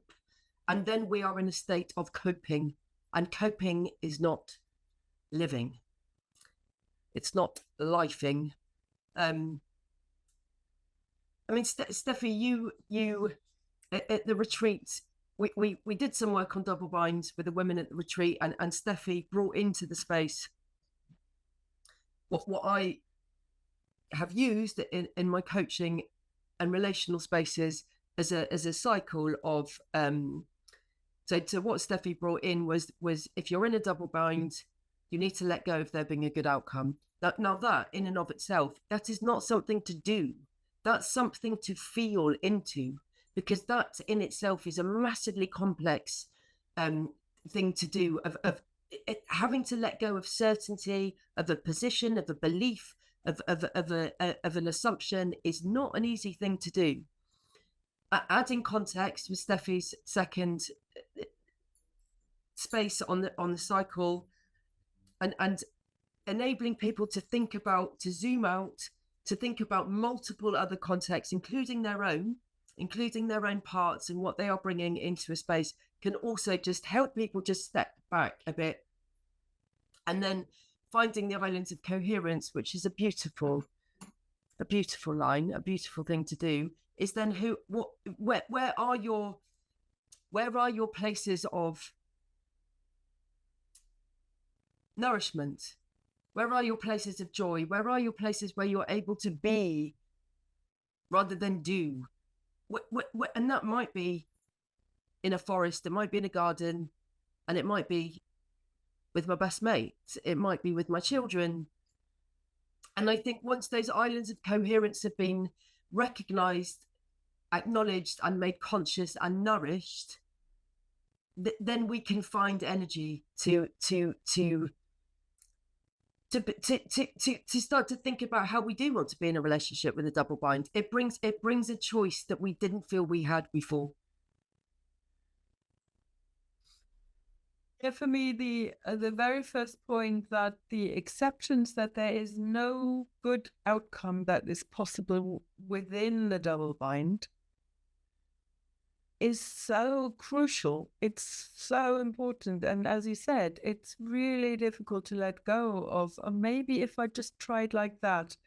And then we are in a state of coping, and coping is not living. It's not lifing. I mean, Steffi, you at the retreat, we did some work on double binds with the women at the retreat, and Steffi brought into the space what I have used in my coaching and relational spaces as a cycle of so what Steffi brought in was if you're in a double bind, you need to let go of there being a good outcome. Now that in and of itself, that is not something to do. That's something to feel into, because that in itself is a massively complex thing to do, of having to let go of certainty, of a position, of a belief, of an assumption is not an easy thing to do. Adding context with Steffi's second space on the cycle, and enabling people to think about, to zoom out, to think about multiple other contexts, including their own parts and what they are bringing into a space, can also just help people just step back a bit. And then finding the islands of coherence, which is a beautiful line, a beautiful thing to do, is then where are your places of nourishment? Where are your places of joy? Where are your places where you're able to be rather than do? And that might be in a forest, it might be in a garden, and it might be with my best mate, it might be with my children. And I think once those islands of coherence have been recognized, acknowledged, and made conscious and nourished, then we can find energy to start to think about how we do want to be in a relationship with a double bind. It brings a choice that we didn't feel we had before. Yeah, for me, the very first point, that the acceptance that there is no good outcome that is possible within the double bind is so crucial. It's so important. And as you said, it's really difficult to let go of. Maybe if I just tried like that,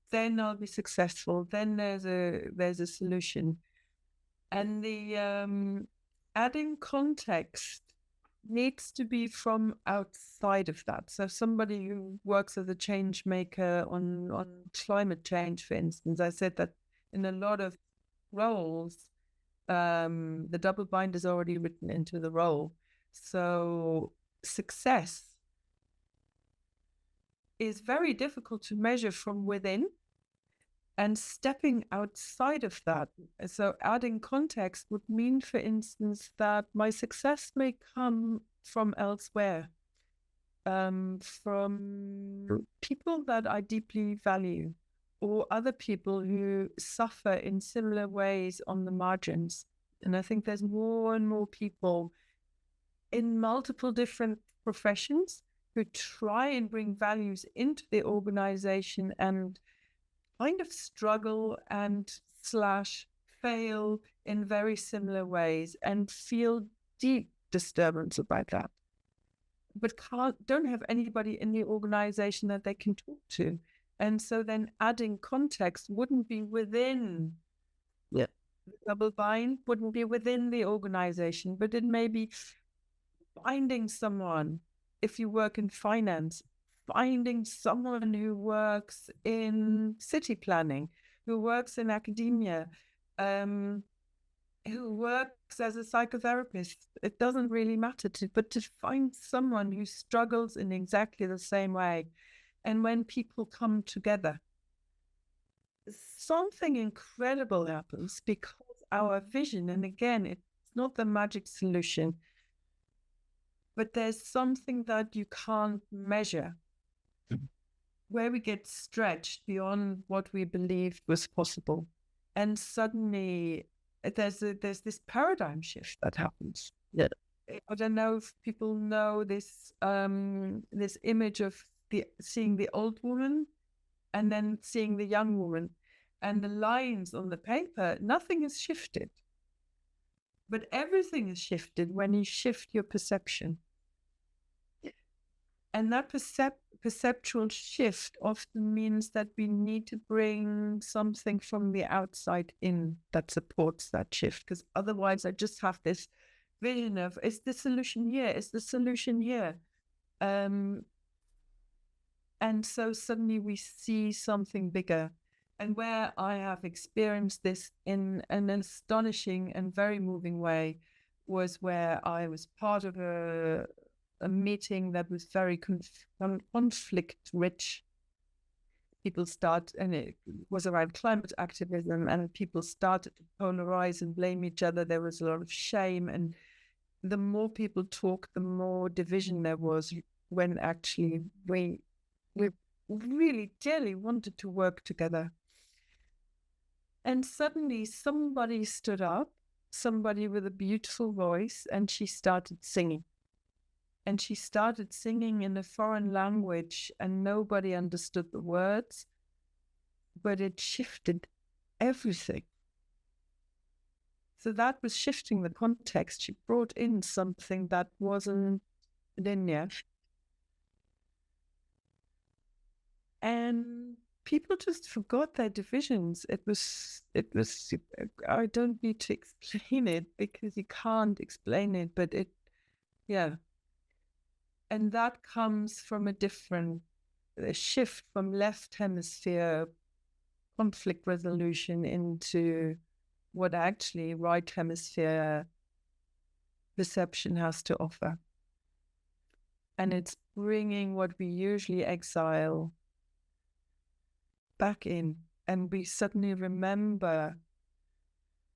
then I'll be successful. Then there's a solution. And the adding context needs to be from outside of that. So somebody who works as a change maker on climate change, for instance, I said that in a lot of roles, the double bind is already written into the role. So success is very difficult to measure from within, and stepping outside of that. So adding context would mean, for instance, that my success may come from elsewhere, from people that I deeply value, or other people who suffer in similar ways on the margins. And I think there's more and more people in multiple different professions who try and bring values into the organization and kind of struggle and / fail in very similar ways and feel deep disturbance about that, but don't have anybody in the organization that they can talk to. And so then adding context wouldn't be within the double bind, wouldn't be within the organization, but it may be finding someone. If you work in finance, finding someone who works in city planning, who works in academia, who works as a psychotherapist. It doesn't really matter but to find someone who struggles in exactly the same way. And when people come together, something incredible happens, because our vision, and again, it's not the magic solution, but there's something that you can't measure, where we get stretched beyond what we believed was possible. And suddenly there's this paradigm shift that happens. Yeah. I don't know if people know this this image of seeing the old woman and then seeing the young woman, and the lines on the paper, nothing is shifted. But everything is shifted when you shift your perception. And that perceptual shift often means that we need to bring something from the outside in that supports that shift. Because otherwise I just have this vision of, is the solution here? Is the solution here? And so suddenly we see something bigger. And where I have experienced this in an astonishing and very moving way was where I was part of a meeting that was very conflict rich. People and it was around climate activism, and people started to polarize and blame each other. There was a lot of shame, and the more people talked, the more division there was, when actually we really dearly wanted to work together. And suddenly somebody stood up, somebody with a beautiful voice, and she started singing. And she started singing in a foreign language, and nobody understood the words, but it shifted everything. So that was shifting the context. She brought in something that wasn't linear. And people just forgot their divisions. It was, I don't need to explain it, because you can't explain it, but yeah. And that comes from a shift from left hemisphere conflict resolution into what actually right hemisphere perception has to offer. And it's bringing what we usually exile back in, and we suddenly remember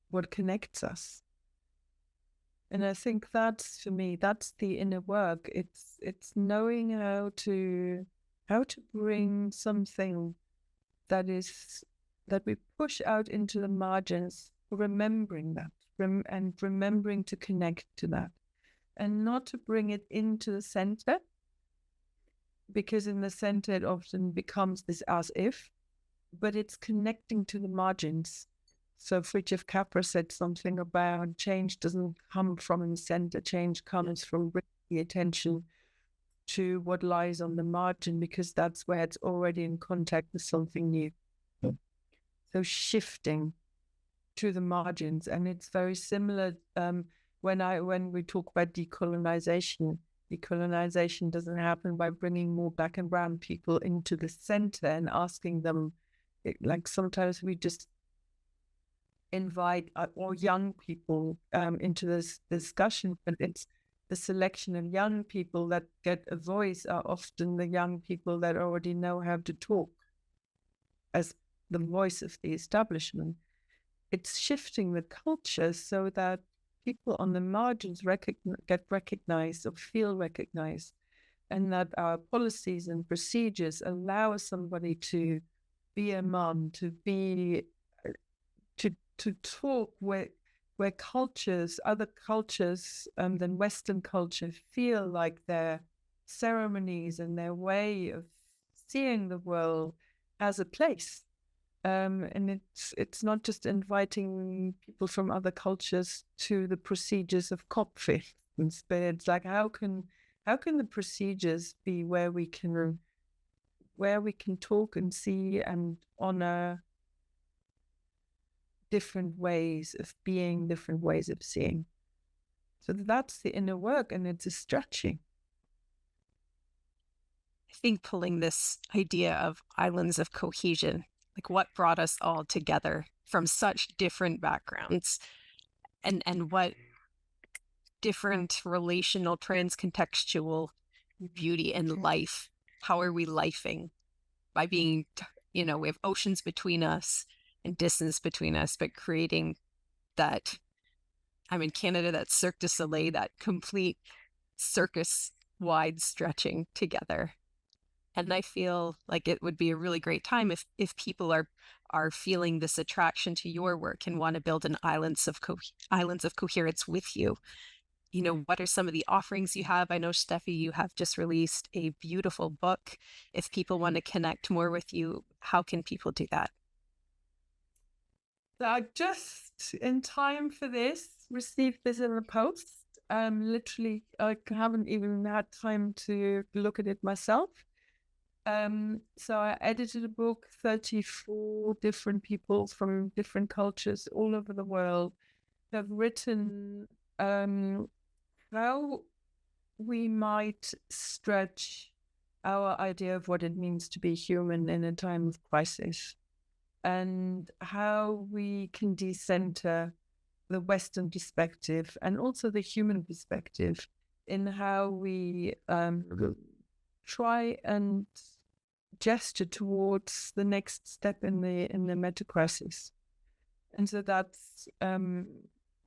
what connects us. And I think that's, for me, that's the inner work. It's knowing how to bring something that we push out into the margins, remembering that, and remembering to connect to that. and not to bring it into the center, because in the center it often becomes this as if, but it's connecting to the margins. So Fritjof Capra said something about change doesn't come from the center, change comes from bringing the attention to what lies on the margin, because that's where it's already in contact with something new. So shifting to the margins, and it's very similar when we talk about decolonization. Decolonization doesn't happen by bringing more black and brown people into the center and asking them, like sometimes we just invite or young people into this discussion, but it's the selection of young people that get a voice are often the young people that already know how to talk as the voice of the establishment. It's shifting the culture so that people on the margins get recognized or feel recognized, and that our policies and procedures allow somebody to be a mom, to talk where cultures, other cultures than Western culture, feel like their ceremonies and their way of seeing the world has a place. And it's not just inviting people from other cultures to the procedures of COP, for instance, but it's like how can the procedures be where we can talk and see and honor different ways of being, different ways of seeing. So that's the inner work, and it's a stretching. I think pulling this idea of islands of cohesion, like what brought us all together from such different backgrounds, and what different relational, transcontextual beauty in life. How are we lifing? By being, we have oceans between us and distance between us, but creating that, I'm in Canada, that Cirque du Soleil, that complete circus-wide stretching together. And I feel like it would be a really great time if people are feeling this attraction to your work and want to build an islands of coherence with you. What are some of the offerings you have? I know, Steffi, you have just released a beautiful book. If people want to connect more with you, how can people do that? I just, in time for this, received this in the post. Literally, I haven't even had time to look at it myself. So I edited a book, 34 different people from different cultures all over the world have written how we might stretch our idea of what it means to be human in a time of crisis, and how we can decenter the Western perspective and also the human perspective in how we try and gesture towards the next step in the meta-crisis. And so that's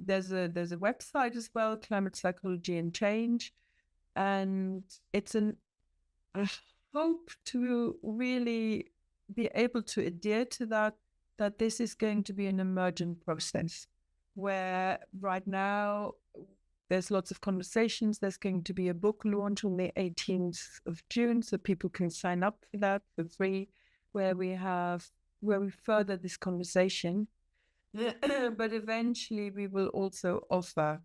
there's a website as well, Climate Psychology and Change, and it's I hope to really be able to adhere to that this is going to be an emergent process where right now there's lots of conversations. There's going to be a book launch on the 18th of June, so people can sign up for that for free, where we further this conversation. But eventually we will also offer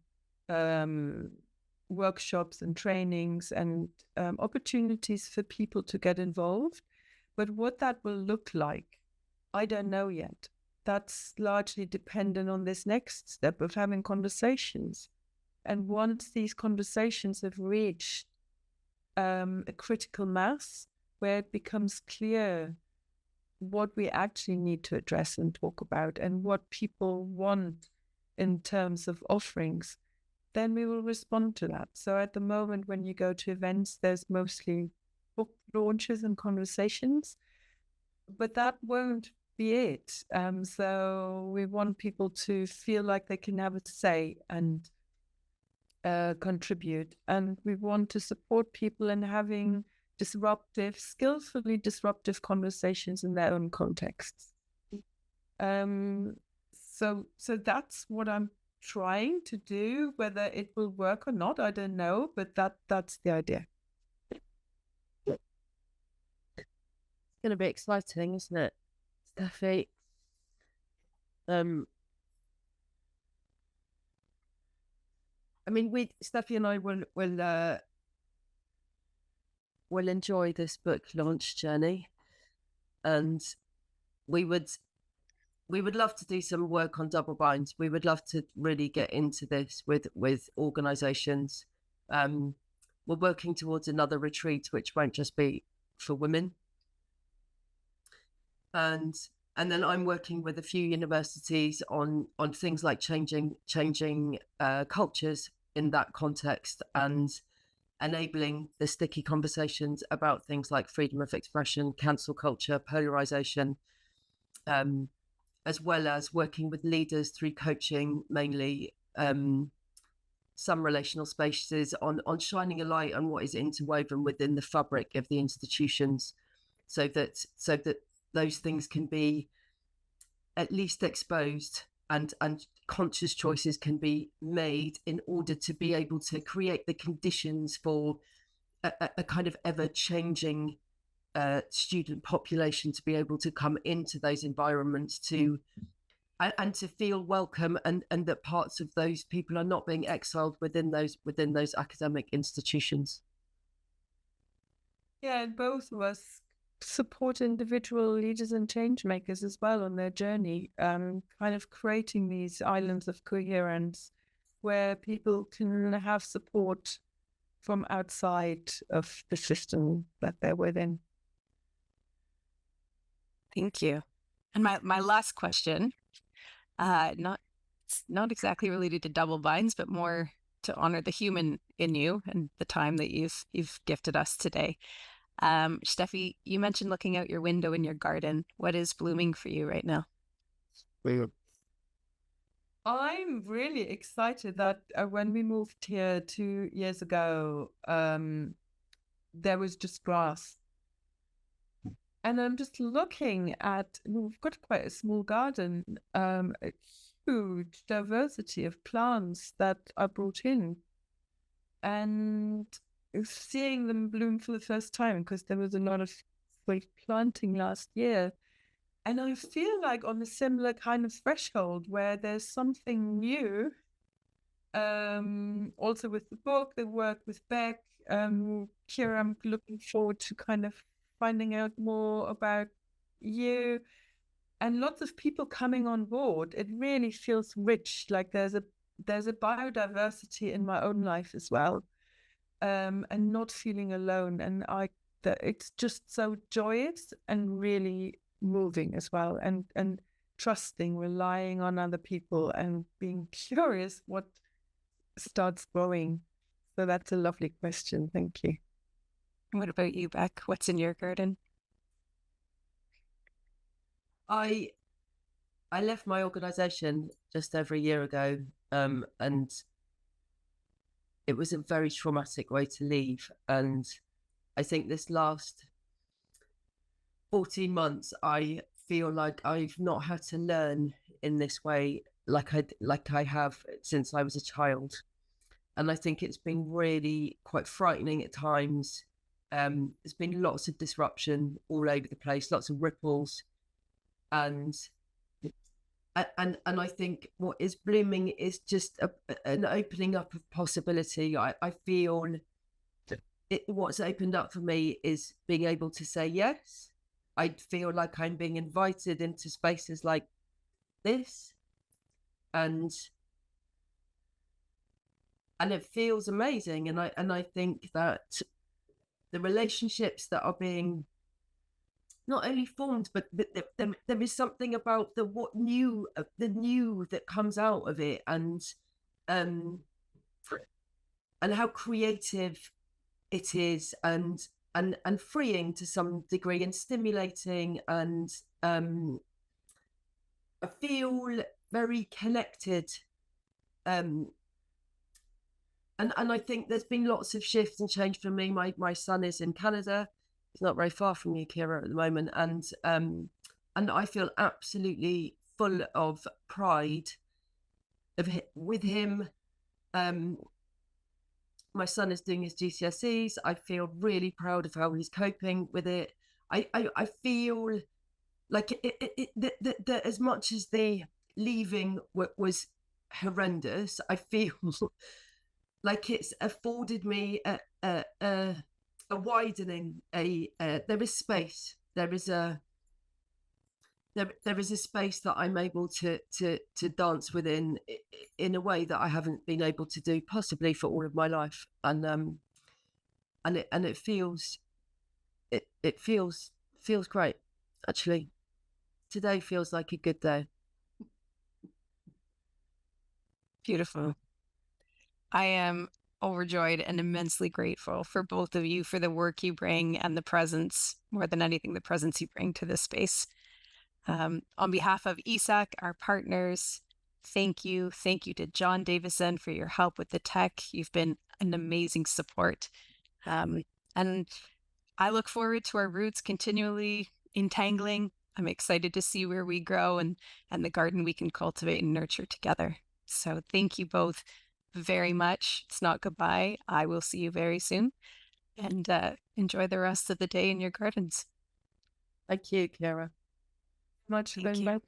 workshops and trainings and opportunities for people to get involved. But what that will look like, I don't know yet. That's largely dependent on this next step of having conversations. And once these conversations have reached a critical mass where it becomes clear what we actually need to address and talk about and what people want in terms of offerings, then we will respond to that. So at the moment, when you go to events, there's mostly book launches and conversations, but that won't be it. So we want people to feel like they can have a say and contribute. And we want to support people in having skillfully disruptive conversations in their own contexts. So that's what I'm trying to do. Whether it will work or not, I don't know, but that's the idea. It's going to be exciting, isn't it, Steffi? I mean, Steffi and I will enjoy this book launch journey, and we would love to do some work on double binds. We would love to really get into this with organisations. We're working towards another retreat, which won't just be for women, and then I'm working with a few universities on things like changing cultures in that context, and enabling the sticky conversations about things like freedom of expression, cancel culture, polarization, as well as working with leaders through coaching, mainly some relational spaces, on shining a light on what is interwoven within the fabric of the institutions, so that those things can be at least exposed, and conscious choices can be made in order to be able to create the conditions for a kind of ever-changing student population to be able to come into those environments and to feel welcome, and that parts of those people are not being exiled within those academic institutions. Yeah, and both of us support individual leaders and change makers as well on their journey, kind of creating these islands of coherence where people can have support from outside of the system that they're within. Thank you. And my last question, not exactly related to double binds, but more to honor the human in you and the time that you've gifted us today. Steffi, you mentioned looking out your window in your garden. What is blooming for you right now? I'm really excited that when we moved here 2 years ago, there was just grass. And I'm just looking at, we've got quite a small garden, a huge diversity of plants that are brought in. And seeing them bloom for the first time, because there was a lot of great planting last year. And I feel like on a similar kind of threshold where there's something new. Also with the book, the work with Beck, Kira, I'm looking forward to kind of finding out more about you, and lots of people coming on board. It really feels rich, like there's a biodiversity in my own life as well. And not feeling alone, and it's just so joyous and really moving as well, and trusting, relying on other people, and being curious what starts growing. So that's a lovely question. Thank you. What about you, Beck? What's in your garden? I left my organisation just over a year ago, and it was a very traumatic way to leave. And I think this last 14 months, I feel like I've not had to learn in this way like I have since I was a child. And I think it's been really quite frightening at times. There's been lots of disruption all over the place, lots of ripples. And I think what is blooming is just an opening up of possibility. I feel what's opened up for me is being able to say yes. I feel like I'm being invited into spaces like this, and it feels amazing. And I think that the relationships that are being not only formed, but there is something about the new that comes out of it, and how creative it is, and freeing to some degree, and stimulating, and I feel very connected. And I think there's been lots of shifts and change for me. My son is in Canada. He's not very far from you, Kira, at the moment. And I feel absolutely full of pride with him. My son is doing his GCSEs. I feel really proud of how he's coping with it. I feel like that as much as the leaving was horrendous, I feel like it's afforded me a widening. There is space. There is a space that I'm able to dance within in a way that I haven't been able to do possibly for all of my life, and it feels feels great. Actually, today feels like a good day. Beautiful. I am overjoyed and immensely grateful for both of you for the work you bring and the presence, more than anything, the presence you bring to this space. On behalf of ESAC, our partners, thank you. Thank you to John Davison for your help with the tech. You've been an amazing support. And I look forward to our roots continually entangling. I'm excited to see where we grow and the garden we can cultivate and nurture together. So thank you both very much. It's not goodbye. I will see you very soon. And enjoy the rest of the day in your gardens. Thank you, Kara. Thank you.